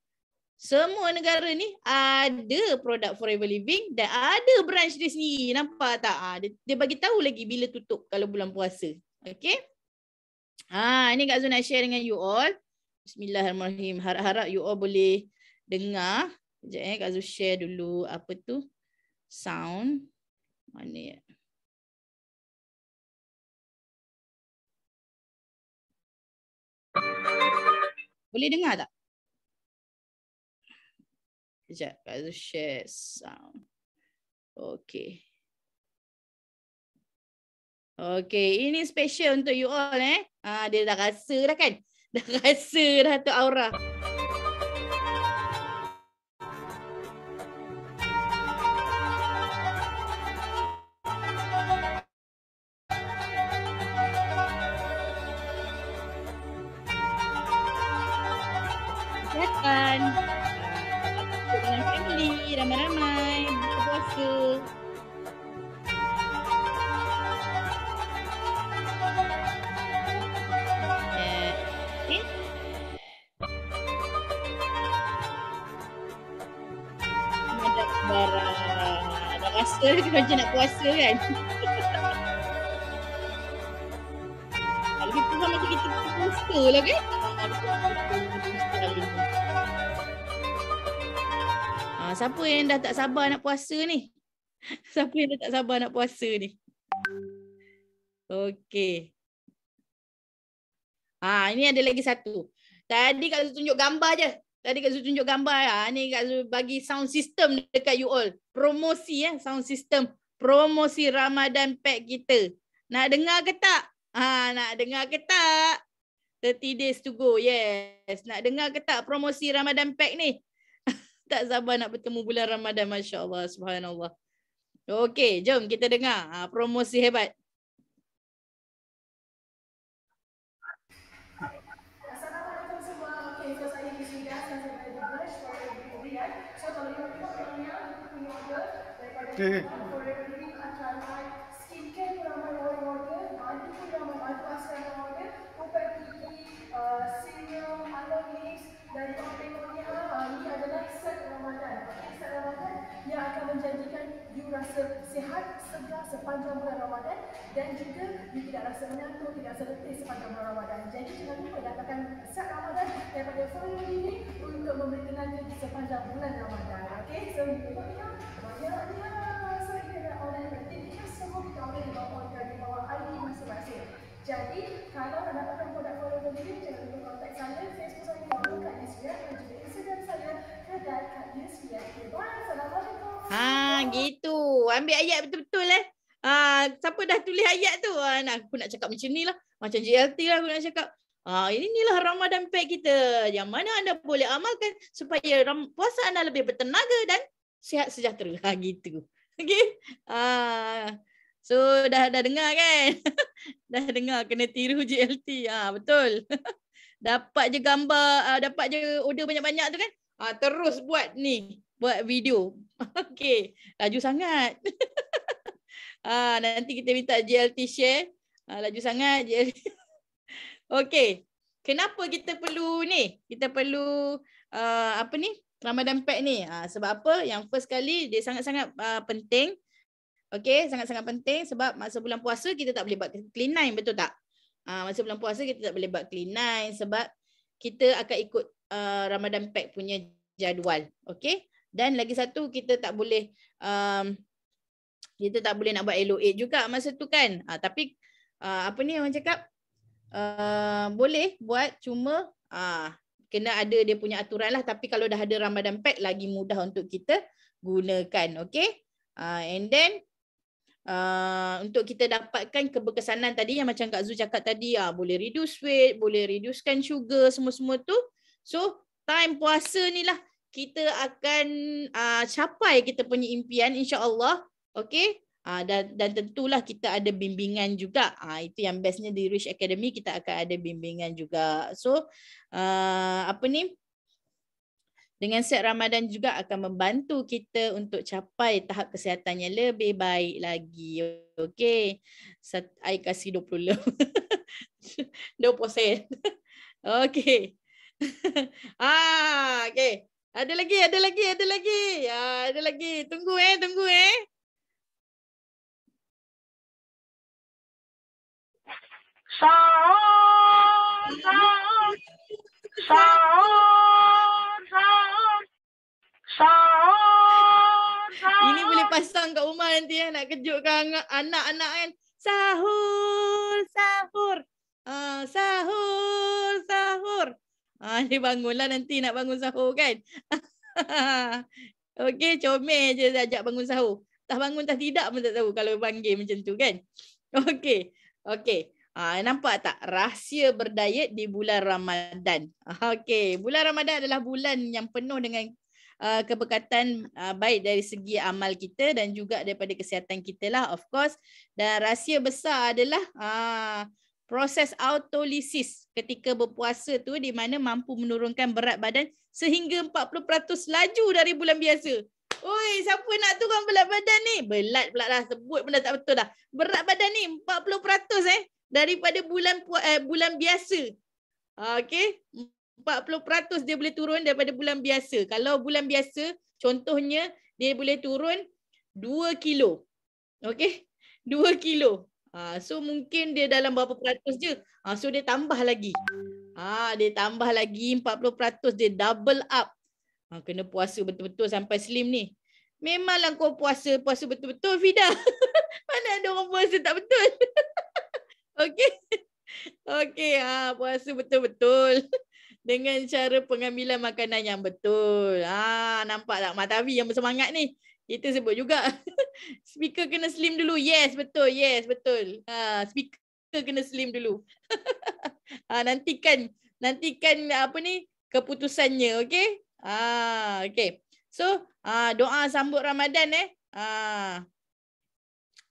Semua negara ni ada produk Forever Living dan ada branch di sini. Nampak tak? Dia bagi tahu lagi bila tutup kalau bulan puasa. Okay. Ini Kak Zul nak share dengan you all. Bismillahirrahmanirrahim. Harap-harap you all boleh dengar. Sekejap Kak Zul share dulu apa tu? Sound. Mana ya? Boleh dengar tak? Sekejap Kak Zul share sound. Okay. Okay, ini special untuk you all dia dah rasa dah kan? Dah rasa dah tu aura. Silakan. Dengan family, ramai-ramai, buka puasa. Dah rasa macam nak puasa kan. Lebih kurang macam kita puasa lah kan. Siapa yang dah tak sabar nak puasa ni? Siapa yang dah tak sabar nak puasa ni? Okey. Ini ada lagi satu. Tadi Kak Zul tunjuk gambar je. Ni Kak Zul bagi sound system dekat you all. Promosi sound system. Promosi Ramadan pack kita. Nak dengar ke tak? Nak dengar ke tak? 30 days to go. Yes. Nak dengar ke tak promosi Ramadan pack ni? Tak sabar nak bertemu bulan Ramadan. Masya Allah. Subhanallah. Okey, jom kita dengar. Promosi hebat. Assalamualaikum semua. Okey, so saya Yusida. Saya berada di Blush for Everyday. So kalau you tengok filmnya, kita punya order daripada for Everyday akan live skincare pun ramai orang order, madu pun ramai, madu asal orang order, ubat gigi, serum, aloe lips, dan kalau tengoknya ini adalah set Ramadan. Okey, set Ramadan yang akan menjanjikan you rasa sihat, segar sepanjang bulan Ramadan dan juga you tidak rasa mengantuk, tidak rasa letih sepanjang bulan Ramadan. Jadi jangan lupa dapatkan set Ramadan daripada Follow ini untuk memberi tenaga di sepanjang bulan Ramadan. Okey, so tengoknya banyaknya. So ini adalah order penting. Semua kita order di bawah ID masing-masing. Jadi kalau nak dapatkan produk Follow ini, jangan lupa kontak saya, Facebook saya Kak Yusriat dan juga Instagram saya Kak Yusriat. Okay, bye. Assalamualaikum. Gitu. Ambil ayat betul-betul siapa dah tulis ayat tu? Aku nak cakap macam ni lah. Macam JLT lah aku nak cakap. Inilah Ramadan pack kita. Yang mana anda boleh amalkan supaya puasa anda lebih bertenaga dan sihat sejahtera. Gitu. Okay. So dah dengar kan? Dah dengar kena tiru JLT. Betul. Dapat je gambar, dapat je order banyak-banyak tu kan? Terus buat ni. Buat video. Okay. Laju sangat. Nanti kita minta JLT share. Laju sangat JLT. Okay. Kenapa kita perlu ni? Kita perlu Ramadan pack ni. Sebab apa? Yang first kali dia sangat-sangat penting. Okay. Sangat-sangat penting sebab masa bulan puasa kita tak boleh buat clean nine. Betul tak? Masa bulan puasa kita tak boleh buat clean nine sebab kita akan ikut Ramadan pack punya jadual. Okay. Dan lagi satu kita tak boleh nak buat LO8 juga masa tu kan. Tapi orang cakap boleh buat cuma kena ada dia punya aturan lah. Tapi kalau dah ada Ramadan pack lagi mudah untuk kita gunakan. Okay. And then untuk kita dapatkan keberkesanan tadi yang macam Kak Zul cakap tadi, boleh reduce weight, boleh reducekan sugar semua-semua tu. So time puasa ni lah kita akan capai kita punya impian insya-Allah. Okey. Dan tentulah kita ada bimbingan juga. Itu yang bestnya di Rich Academy, kita akan ada bimbingan juga. So dengan set Ramadan juga akan membantu kita untuk capai tahap kesihatan yang lebih baik lagi. Okey. I kasih 20%. 20%. Okey. Okey. Ada lagi. Ada lagi. Tunggu. Sahur, sahur, sahur, sahur, sahur, sahur. Ini boleh pasang kat rumah nanti nak kejutkan anak-anak kan. Sahur, sahur. Sahur, sahur. Dia bangunlah nanti nak bangun sahur kan. Okey, comel je ajak bangun sahur. Tak bangun tak tidak pun tak tahu kalau panggil macam tu kan. Okey. Nampak tak rahsia berdiet di bulan Ramadan. Okey, bulan Ramadan adalah bulan yang penuh dengan keberkatan baik dari segi amal kita dan juga daripada kesihatan kita lah, of course. Dan rahsia besar adalah proses autolisis ketika berpuasa tu di mana mampu menurunkan berat badan sehingga 40% laju dari bulan biasa. Oi, siapa nak turun berat badan ni? Belat pula dah, sebut pun dah tak betul dah. Berat badan ni 40% daripada bulan biasa. Okey, 40% dia boleh turun daripada bulan biasa. Kalau bulan biasa, contohnya dia boleh turun 2 kilo. Okey, 2 kilo. So mungkin dia dalam berapa peratus je. So dia tambah lagi. Dia tambah lagi 40%, dia double up. Kena puasa betul-betul sampai slim ni. Memanglah kau puasa betul-betul, Fida. Mana ada orang puasa tak betul. Okey, puasa betul-betul. Dengan cara pengambilan makanan yang betul. Nampak tak Matavi yang bersemangat ni? Kita sebut juga. Speaker kena slim dulu. Yes, betul. Speaker kena slim dulu. Nantikan apa ni keputusannya, okey? Okey. So, doa sambut Ramadan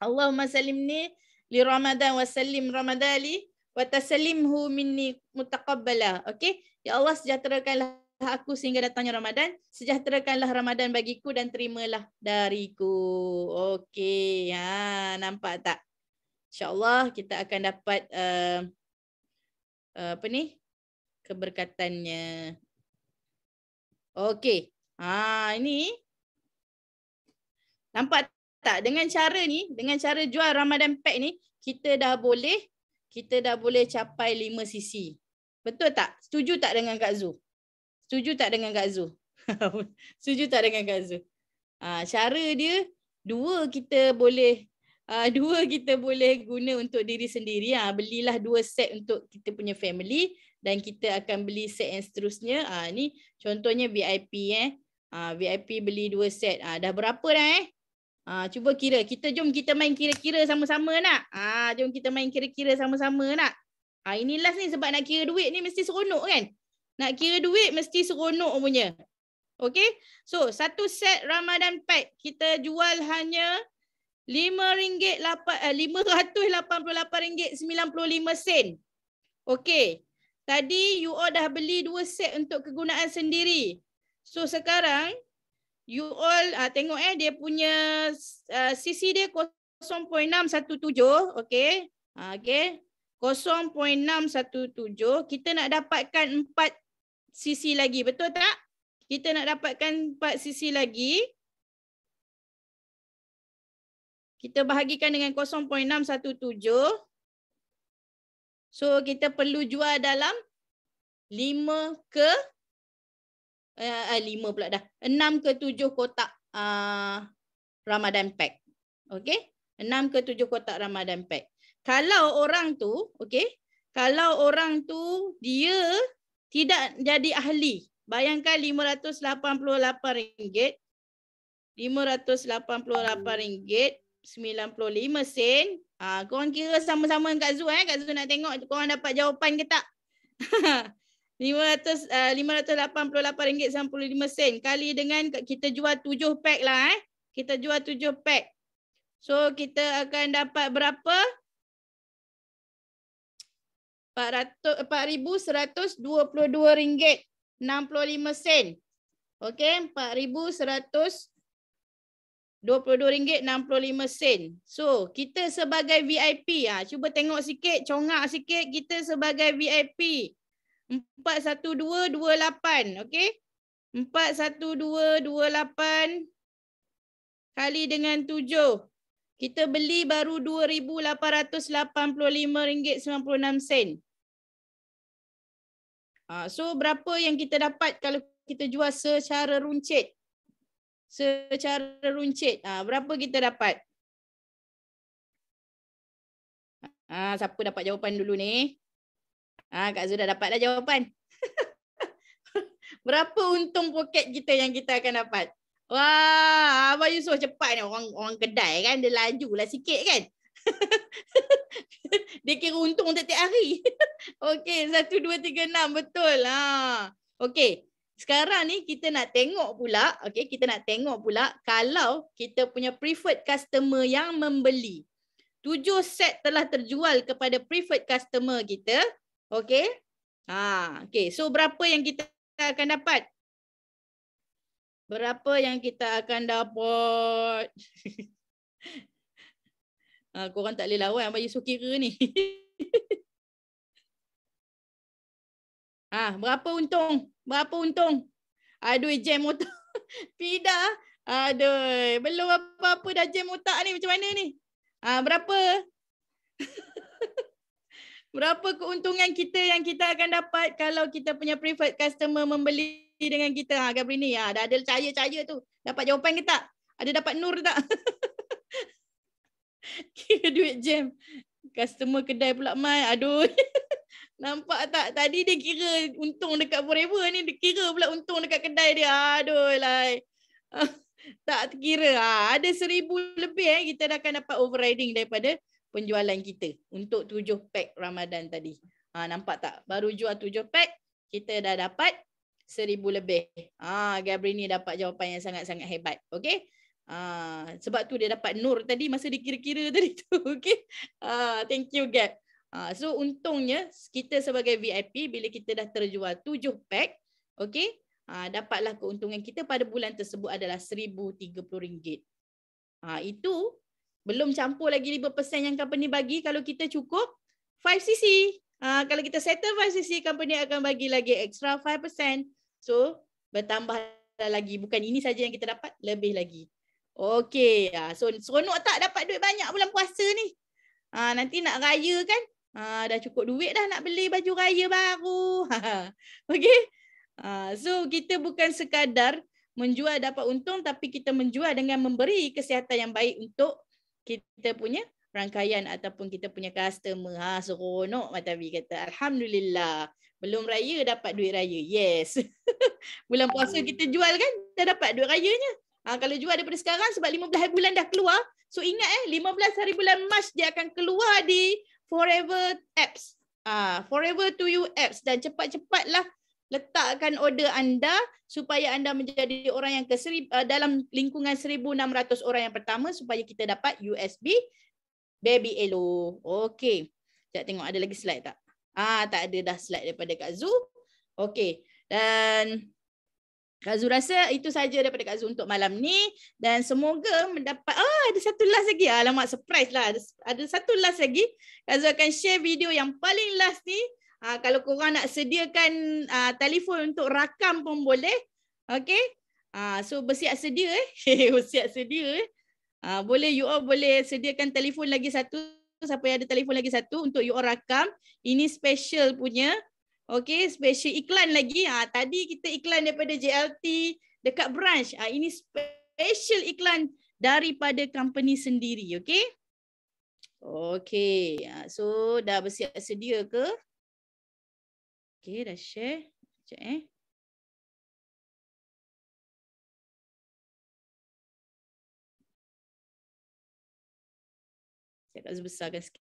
Allahumma salimni li Ramadan wa sallim Ramadali wa tasallimhu minni mutaqabbala. Okey? Ya Allah, sejahterakanlah aku sehingga datangnya Ramadan, sejahterakanlah Ramadan bagiku dan terimalah dariku. Okey, nampak tak? InsyaAllah kita akan dapat apa ni? Keberkatannya. Okey. Ini nampak tak? Dengan cara ni, dengan cara jual Ramadan Pack ni, kita dah boleh capai 5 cc. Betul tak? Setuju tak dengan Kak Zu? Setuju tak dengan Kak Zu? Cara dia dua kita boleh guna untuk diri sendiri. Belilah 2 set untuk kita punya family dan kita akan beli set yang seterusnya. Ni contohnya VIP VIP beli 2 set. Dah berapa dah cuba kira. Jom kita main kira-kira sama-sama nak. Jom kita main kira-kira sama-sama nak. Ini last ni sebab nak kira duit ni mesti seronok kan? Nak kira duit mesti seronok punya. Okey? So, 1 set Ramadan Pack kita jual hanya RM588.95. Okey. Tadi you all dah beli 2 set untuk kegunaan sendiri. So, sekarang you all tengok dia punya CC dia 0.617. Okey. Okey. 0.617. Kita nak dapatkan 4 cc lagi. Betul tak? Kita nak dapatkan 4 cc lagi. Kita bahagikan dengan 0.617. So, kita perlu jual dalam 6 ke 7 kotak Ramadan Pack. Okey? 6 ke 7 kotak Ramadan Pack. Kalau orang tu, kalau orang tu dia tidak jadi ahli, bayangkan RM588, RM588.95. Korang kira sama-sama dengan Kak Zu. Kak Zu nak tengok korang dapat jawapan ke tak? RM588.95 kali dengan kita jual 7 pack lah. Kita jual 7 pack. So kita akan dapat berapa? RM4,122.65. Okey, RM4,122.65. So, kita sebagai VIP, cuba tengok sikit, congak sikit, kita sebagai VIP. 41228, okey? 41228 kali dengan 7. Kita beli baru RM2,885.96. So berapa yang kita dapat kalau kita jual secara runcit? Secara runcit. Berapa kita dapat? Siapa dapat jawapan dulu ni? Kak Zul dah dapat dah jawapan. Berapa untung poket kita yang kita akan dapat? Wah, Abang Yusof cepat ni. Orang kedai kan, dia lajulah sikit kan. Dia kira untung tiap-tiap hari. Okey, 1, 2, 3, 6. Betul. Okey, sekarang ni kita nak tengok pula. Okey, kita nak tengok pula kalau kita punya preferred customer yang membeli. 7 set telah terjual kepada preferred customer kita. Okey. Okey, so berapa yang kita akan dapat? Berapa yang kita akan dapat? Korang tak boleh lawan Abang Yusof kira ni. Berapa untung? Berapa untung? Aduh, jam otak. Fida. Aduh, belum apa-apa dah jam otak ni. Macam mana ni? Berapa? Berapa keuntungan kita yang kita akan dapat kalau kita punya preferred customer membeli dengan kita? Gabri ni, dah ada cahaya-cahaya tu. Dapat jawapan ke tak? Ada dapat nur tak? Kira duit jam. Customer kedai pula Mai. Aduh. Nampak tak? Tadi dia kira untung dekat Forever ni. Dia kira pula untung dekat kedai dia. Aduh lah. Tak kira. Ada 1,000 lebih kita dah akan dapat overriding daripada penjualan kita. Untuk 7 pack Ramadan tadi. Nampak tak? Baru jual 7 pack. Kita dah dapat 1,000 lebih. Gabri ni dapat jawapan yang sangat-sangat hebat. Okay? Sebab tu dia dapat nur tadi masa dikira-kira tadi tu. Okay? Thank you Gab. So untungnya kita sebagai VIP bila kita dah terjual 7 pack, okay, dapatlah keuntungan kita pada bulan tersebut adalah RM1,030. Itu belum campur lagi 5% yang company bagi kalau kita cukup 5cc. Kalau kita settle 5cc, company akan bagi lagi extra 5%. So bertambah lagi. Bukan ini saja yang kita dapat, lebih lagi. Okay, so seronok tak dapat duit banyak bulan puasa ni? Nanti nak raya kan? Dah cukup duit dah nak beli baju raya baru. Okay? So kita bukan sekadar menjual dapat untung, tapi kita menjual dengan memberi kesihatan yang baik untuk kita punya rangkaian ataupun kita punya customer. Seronok Matabi kata. Alhamdulillah. Belum raya dapat duit raya. Yes. Bulan puasa kita jual kan, dah dapat duit rayanya. Kalau jual daripada sekarang sebab 15 bulan dah keluar. So ingat 15 hari bulan Mac dia akan keluar di Forever Apps. Forever to You Apps. Dan cepat-cepatlah letakkan order anda supaya anda menjadi orang yang dalam lingkungan 1,600 orang yang pertama supaya kita dapat USB Baby Elo. Okey. Sekejap tengok ada lagi slide tak? Tak ada dah slide daripada Kak Zu. Okey. Dan Kak Zu rasa itu saja daripada Kak Zu untuk malam ni. Dan semoga mendapat... ada satu last lagi. Alamak, surprise lah. Ada satu last lagi. Kak Zu akan share video yang paling last ni. Kalau korang nak sediakan telefon untuk rakam pun boleh. Okay. So bersiap sedia. Bersiap sedia. Boleh you all boleh sediakan telefon lagi satu. Siapa yang ada telefon lagi satu untuk you all rakam. Ini special punya. Okay, special iklan lagi. Tadi kita iklan daripada JLT dekat branch. Ini special iklan daripada company sendiri. Okay. Okay. So dah bersiap sedia ke? Okay, dah share. Sekejap Saya akan besarkan sikit.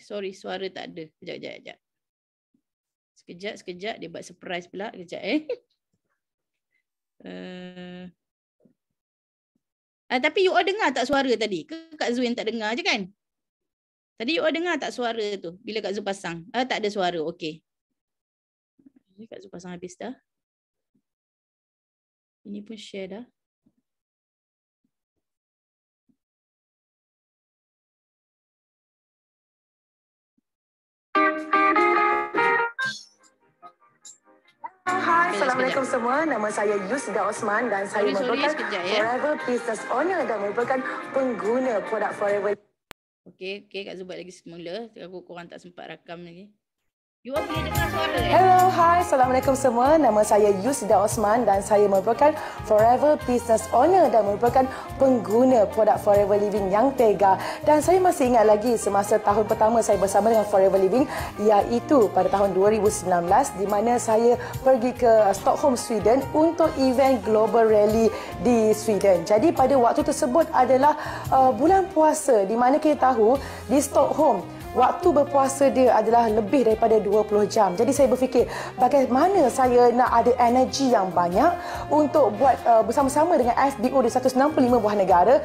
Sorry, suara tak ada. Sekejap. Sekejap. Dia buat surprise pula. Sekejap tapi you all dengar tak suara tadi? Ke Kak Zu yang tak dengar je kan? Tadi you all dengar tak suara tu? Bila Kak Zu pasang? Tak ada suara. Okey. Kak Zu pasang habis dah. Ini pun share dah. Hai, Assalamualaikum semua. Nama saya Yusda Osman dan saya merupakan Forever Business Owner dan merupakan pengguna produk Forever. Okey, Kak Zu buat lagi semula. Aku korang tak sempat rakam lagi. You all boleh dengar suara Hello, hai, Assalamualaikum semua. Nama saya Yusda Osman dan saya merupakan Forever Business Owner dan merupakan pengguna produk Forever Living yang tega. Dan saya masih ingat lagi semasa tahun pertama saya bersama dengan Forever Living, iaitu pada tahun 2019 di mana saya pergi ke Stockholm, Sweden untuk event Global Rally di Sweden. Jadi pada waktu tersebut adalah bulan puasa di mana kita tahu di Stockholm waktu berpuasa dia adalah lebih daripada 20 jam. Jadi saya berfikir bagaimana saya nak ada energi yang banyak untuk buat bersama-sama dengan FBO di 165 buah negara.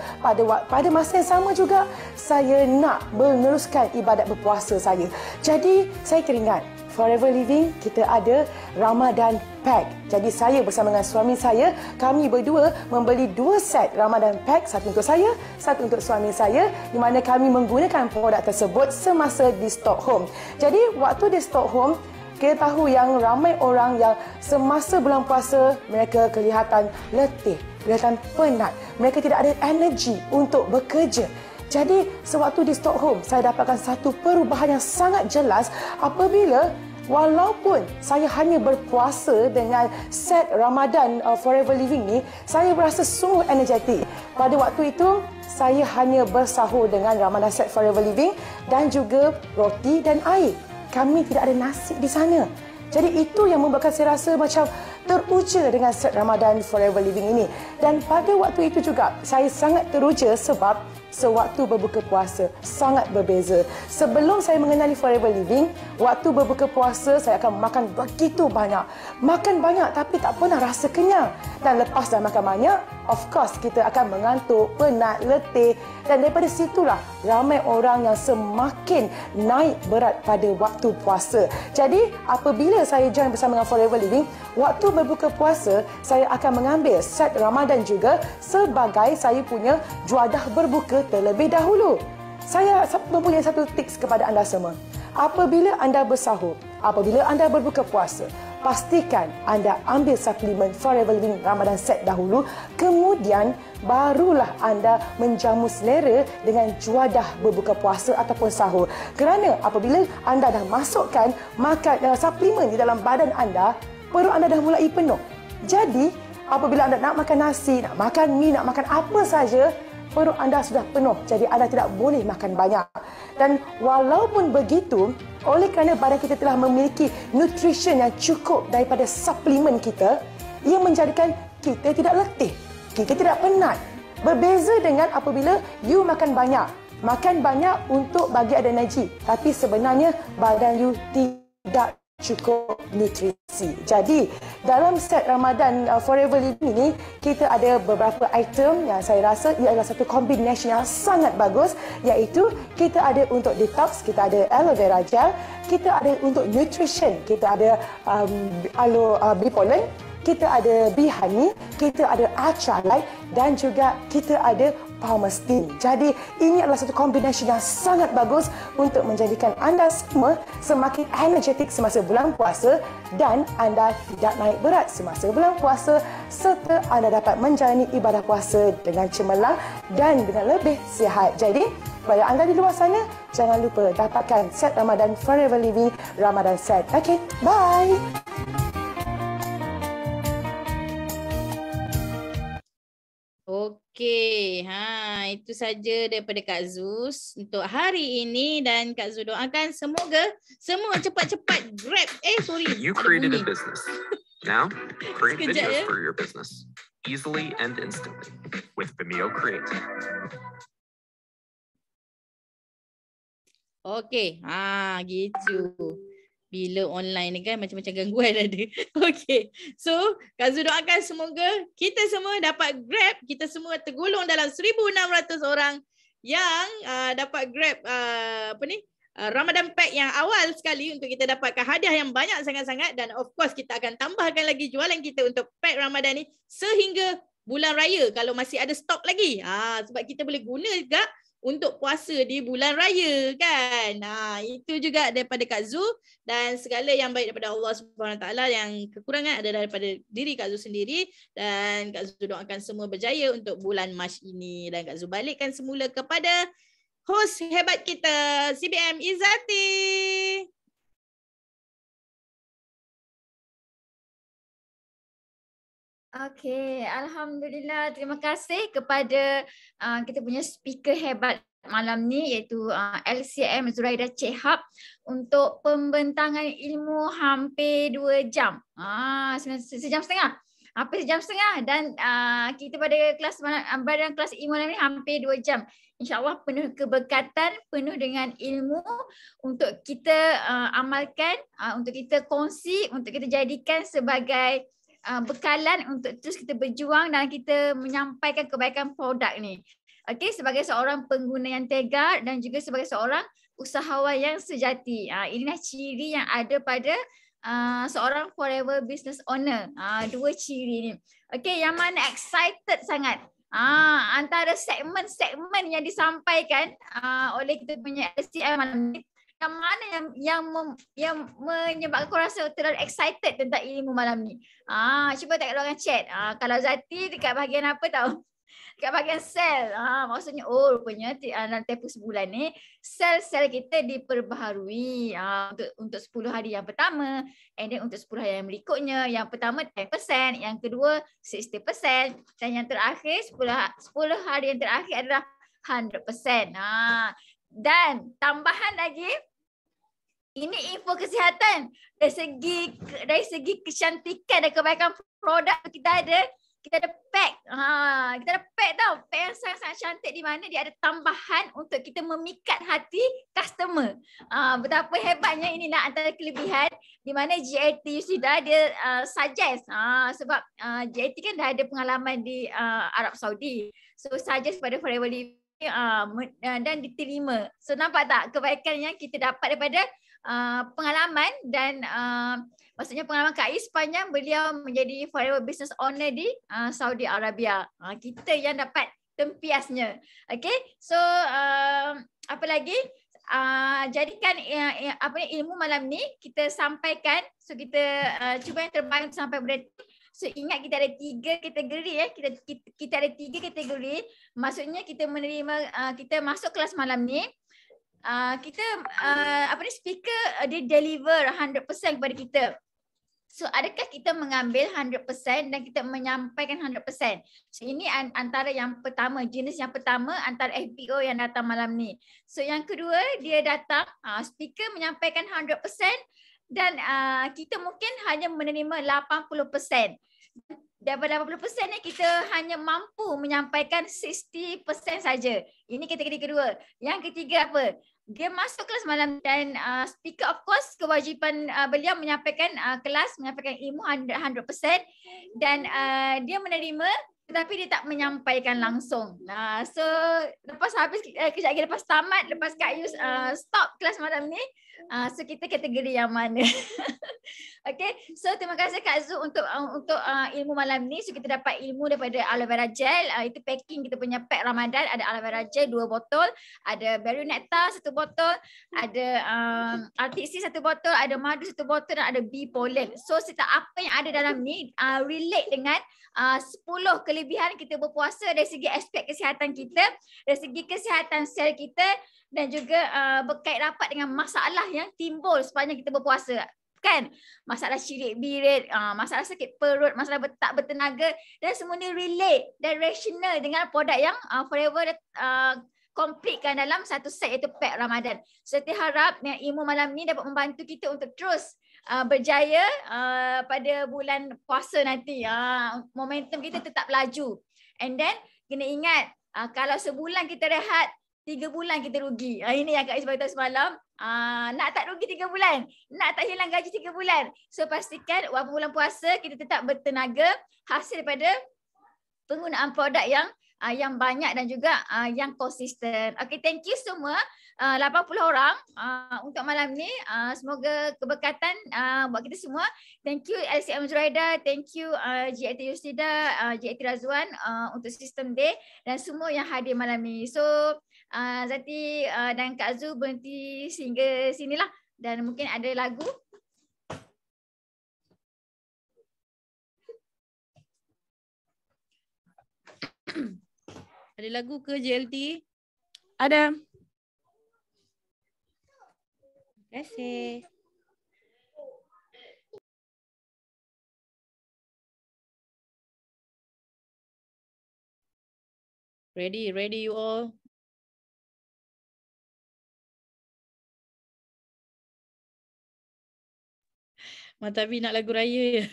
Pada masa yang sama juga saya nak meneruskan ibadat berpuasa saya. Jadi saya teringat Forever Living kita ada Ramadan Pack. Jadi saya bersama dengan suami saya, kami berdua membeli 2 set Ramadan Pack, satu untuk saya, satu untuk suami saya, di mana kami menggunakan produk tersebut semasa di Stockholm. Jadi waktu di Stockholm, kita tahu yang ramai orang yang semasa bulan puasa mereka kelihatan letih, kelihatan penat, mereka tidak ada energi untuk bekerja. Jadi sewaktu di Stockholm, saya dapatkan satu perubahan yang sangat jelas apabila walaupun saya hanya berpuasa dengan set Ramadan Forever Living ni, saya berasa sungguh energetik. Pada waktu itu, saya hanya bersahur dengan Ramadan set Forever Living dan juga roti dan air. Kami tidak ada nasi di sana. Jadi itu yang membuatkan saya rasa macam teruja dengan set Ramadan Forever Living ini. Dan pada waktu itu juga, saya sangat teruja sebab sewaktu berbuka puasa sangat berbeza. Sebelum saya mengenali Forever Living, waktu berbuka puasa saya akan makan begitu banyak. Makan banyak tapi tak pernah rasa kenyang. Dan lepas dah makan banyak, of course kita akan mengantuk, penat, letih. Dan daripada situlah ramai orang yang semakin naik berat pada waktu puasa. Jadi apabila saya join bersama dengan Forever Living, waktu berbuka puasa saya akan mengambil set Ramadan juga sebagai saya punya juadah berbuka terlebih dahulu. Saya mempunyai satu tips kepada anda semua. Apabila anda bersahur, apabila anda berbuka puasa, pastikan anda ambil suplemen Forever Living Ramadan Set dahulu, kemudian barulah anda menjamu selera dengan juadah berbuka puasa ataupun sahur. Kerana apabila anda dah masukkan makan suplemen di dalam badan anda, perut anda dah mulai penuh. Jadi apabila anda nak makan nasi, nak makan mie, nak makan apa saja, perut anda sudah penuh. Jadi anda tidak boleh makan banyak. Dan walaupun begitu, oleh kerana badan kita telah memiliki nutrition yang cukup daripada suplemen kita, ia menjadikan kita tidak letih, kita tidak penat. Berbeza dengan apabila you makan banyak. Makan banyak untuk bagi ada energi, tapi sebenarnya badan you tidak cukup nutrisi. Jadi dalam set Ramadan Forever Living ini, kita ada beberapa item yang saya rasa ia adalah satu kombinasi yang sangat bagus, iaitu kita ada untuk detox, kita ada aloe vera gel, kita ada untuk nutrition, kita ada bee pollen, kita ada bee honey, kita ada Ultra Light dan juga kita ada Palmistine. Jadi ini adalah satu kombinasi yang sangat bagus untuk menjadikan anda semua semakin energetik semasa bulan puasa dan anda tidak naik berat semasa bulan puasa, serta anda dapat menjalani ibadah puasa dengan cemerlang dan dengan lebih sihat. Jadi bagi anda di luar sana, jangan lupa dapatkan set Ramadan Forever Living Ramadan Set. Okay, bye! Okey, itu saja daripada Kak Zus untuk hari ini, dan Kak Zus doakan semoga semua cepat-cepat grab. You created a business. Now, create Sekejap, videos for your business easily and instantly with Vimeo Create. Okey, gitu. Bila online ni kan macam-macam gangguan ada. Okey. So, Kak Zu doakan semoga kita semua dapat grab, kita semua tergolong dalam 1,600 orang yang dapat grab Ramadan Pack yang awal sekali untuk kita dapatkan hadiah yang banyak sangat-sangat, dan of course kita akan tambahkan lagi jualan kita untuk pack Ramadan ni sehingga bulan raya kalau masih ada stok lagi. Sebab kita boleh guna juga untuk puasa di bulan raya kan. Itu juga daripada Kak Zu, dan segala yang baik daripada Allah SWT, yang kekurangan ada daripada diri Kak Zu sendiri, dan Kak Zu doakan semua berjaya untuk bulan Mac ini. Dan Kak Zu balikkan semula kepada host hebat kita, CBM Izzati. Okey, Alhamdulillah. Terima kasih kepada kita punya speaker hebat malam ni, iaitu LCM Zuraida Chehab, untuk pembentangan ilmu hampir 2 jam. Sejam setengah. Hampir sejam setengah, dan kita pada kelas ilmu malam ni hampir 2 jam. InsyaAllah penuh keberkatan, penuh dengan ilmu untuk kita amalkan, untuk kita kongsi, untuk kita jadikan sebagai bekalan untuk terus kita berjuang dalam kita menyampaikan kebaikan produk ni. Okey, sebagai seorang pengguna yang tegar dan juga sebagai seorang usahawan yang sejati. Inilah ciri yang ada pada seorang forever business owner. 2 ciri ni. Okey, yang mana excited sangat. Antara segmen-segmen yang disampaikan oleh kita punya LCM malam ni, yang mana yang menyebabkan kau rasa terlalu excited tentang ilmu malam ni? Cuba tak kat ruangan chat. Kalau Zati dekat bahagian apa tahu? Dekat bahagian sel. Maksudnya rupanya dalam tempoh sebulan ni sel-sel kita diperbaharui untuk 10 hari yang pertama, and then untuk 10 hari yang berikutnya. Yang pertama 10%, yang kedua 60%, dan yang terakhir 10 hari yang terakhir adalah 100%. Dan tambahan lagi, ini info kesihatan dari segi kecantikan dan kebaikan produk kita ada pack. Kita ada pack tau. Pack yang sangat-sangat cantik, di mana dia ada tambahan untuk kita memikat hati customer. Betapa hebatnya, inilah antara kelebihan di mana GIT Yusida dia suggest. Sebab GIT kan dah ada pengalaman di Arab Saudi. So suggest pada Forever Living dan diterima. So nampak tak kebaikan yang kita dapat daripada pengalaman, dan maksudnya pengalaman Kak Is sepanjang beliau menjadi forever business owner di Saudi Arabia. Kita yang dapat tempiasnya. Okay, so apa lagi? Jadikan ilmu malam ni kita sampaikan. So kita cuba yang terbaik untuk sampai berarti. So ingat kita ada 3 kategori ya. Kita ada 3 kategori. Maksudnya kita menerima, kita masuk kelas malam ni, kita speaker dia deliver 100% kepada kita. So adakah kita mengambil 100% dan kita menyampaikan 100%? So ini antara yang pertama, jenis yang pertama antara FBO yang datang malam ni. So yang kedua, dia datang speaker menyampaikan 100% dan kita mungkin hanya menerima 80%. Daripada 80% ni kita hanya mampu menyampaikan 60% saja. Ini kategori kedua. Yang ketiga apa? Dia masuk kelas malam dan speaker of course kewajipan beliau menyampaikan kelas, menyampaikan ilmu 100% dan dia menerima tetapi dia tak menyampaikan langsung. So lepas habis kejap lagi lepas tamat, lepas Kak Yus stop kelas malam ni, so kita kategori yang mana? Okay, so terima kasih Kak Zu untuk ilmu malam ni. So kita dapat ilmu daripada aloe vera gel, itu packing kita punya pack Ramadan. Ada aloe vera gel 2 botol, ada berry nectar 1 botol, ada RTC 1 botol, ada madu 1 botol dan ada bee pollen. So setiap apa yang ada dalam ni relate dengan 10 kelebihan kita berpuasa dari segi aspek kesihatan kita, dari segi kesihatan sel kita, dan juga berkait rapat dengan masalah yang timbul sepanjang kita berpuasa. Kan? Masalah cirit birit, masalah sakit perut, masalah tak bertenaga, dan semua ni relate dan rational dengan produk yang forever completekan dalam satu set, iaitu pack Ramadan. So saya harap ilmu malam ni dapat membantu kita untuk terus berjaya pada bulan puasa nanti. Momentum kita tetap laju. And then kena ingat, kalau sebulan kita rehat, 3 bulan kita rugi. Ini yang Kak Is beritahu semalam. Nak tak rugi 3 bulan, nak tak hilang gaji 3 bulan. So pastikan walaupun bulan puasa kita tetap bertenaga hasil daripada penggunaan produk yang banyak dan juga yang konsisten. Okay, thank you semua 80 orang untuk malam ni. Semoga keberkatan buat kita semua. Thank you LCM Zuraida, thank you GIT Yusida, GIT Razwan untuk sistem day dan semua yang hadir malam ni. So Zati dan Kak Zu berhenti sehingga sinilah. Dan mungkin ada lagu. Ada lagu ke JLT? Ada. Terima kasih. Ready you all. Matavi nak lagu raya ya.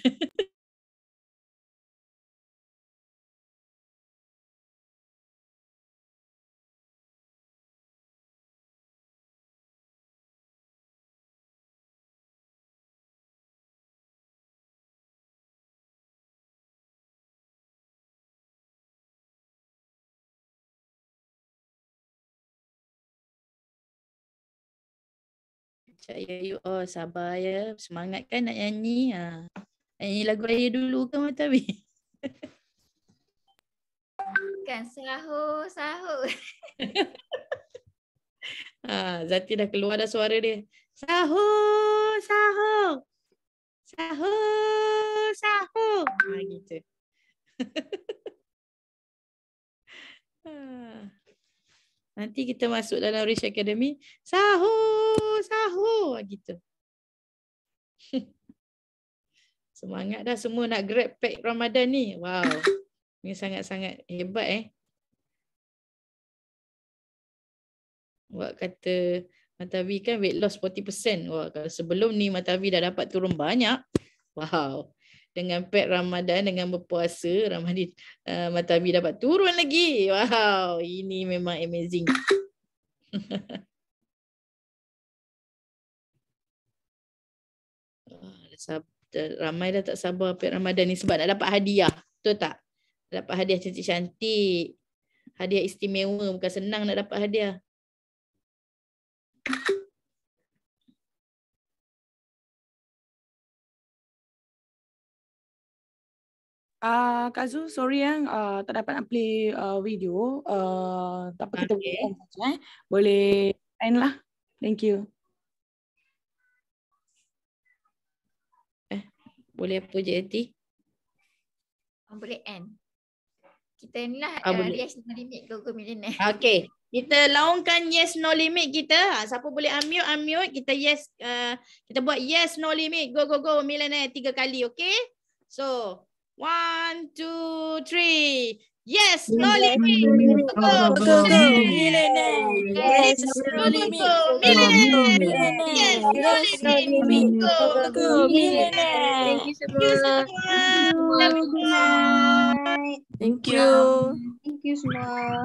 Cak you all sabar ya. Semangat kan nak nyanyi. Nyanyi lagu raya dulu ke Matavi? Kan sahur. Zati dah keluar dah suara dia. Sahur. Gitu. Nanti kita masuk dalam Rich Academy. Sahur. Gitu. Semangat dah semua nak grab pack Ramadan ni. Wow. Ni sangat-sangat hebat Wak kata Matavi kan weight loss 40%. Wah, kalau sebelum ni Matavi dah dapat turun banyak. Wow. Dengan pack Ramadan, dengan berpuasa, Matavi dapat turun lagi. Wow, ini memang amazing. Ramai dah tak sabar pack Ramadan ni sebab nak dapat hadiah. Betul tak? Dapat hadiah cantik-cantik. Hadiah istimewa. Bukan senang nak dapat hadiah. Kak Zu, sorry tak dapat nak play video. Tak apa, kita boleh end saja. Boleh end lah. Thank you. Boleh apa je, Ati? Boleh end. Kita ni lah Yes No Limit Go Millionaire. Okay. Kita laungkan Yes No Limit kita. Siapa boleh unmute. Kita yes. Kita buat Yes No Limit Go Millionaire 3 kali. Okay? So, 1, 2, 3. Yes, no limit. Go millionaire. Yes, no limit. Millionaire. Yes, no limit. Go millionaire. Thank you semua. Love you. Thank you semua.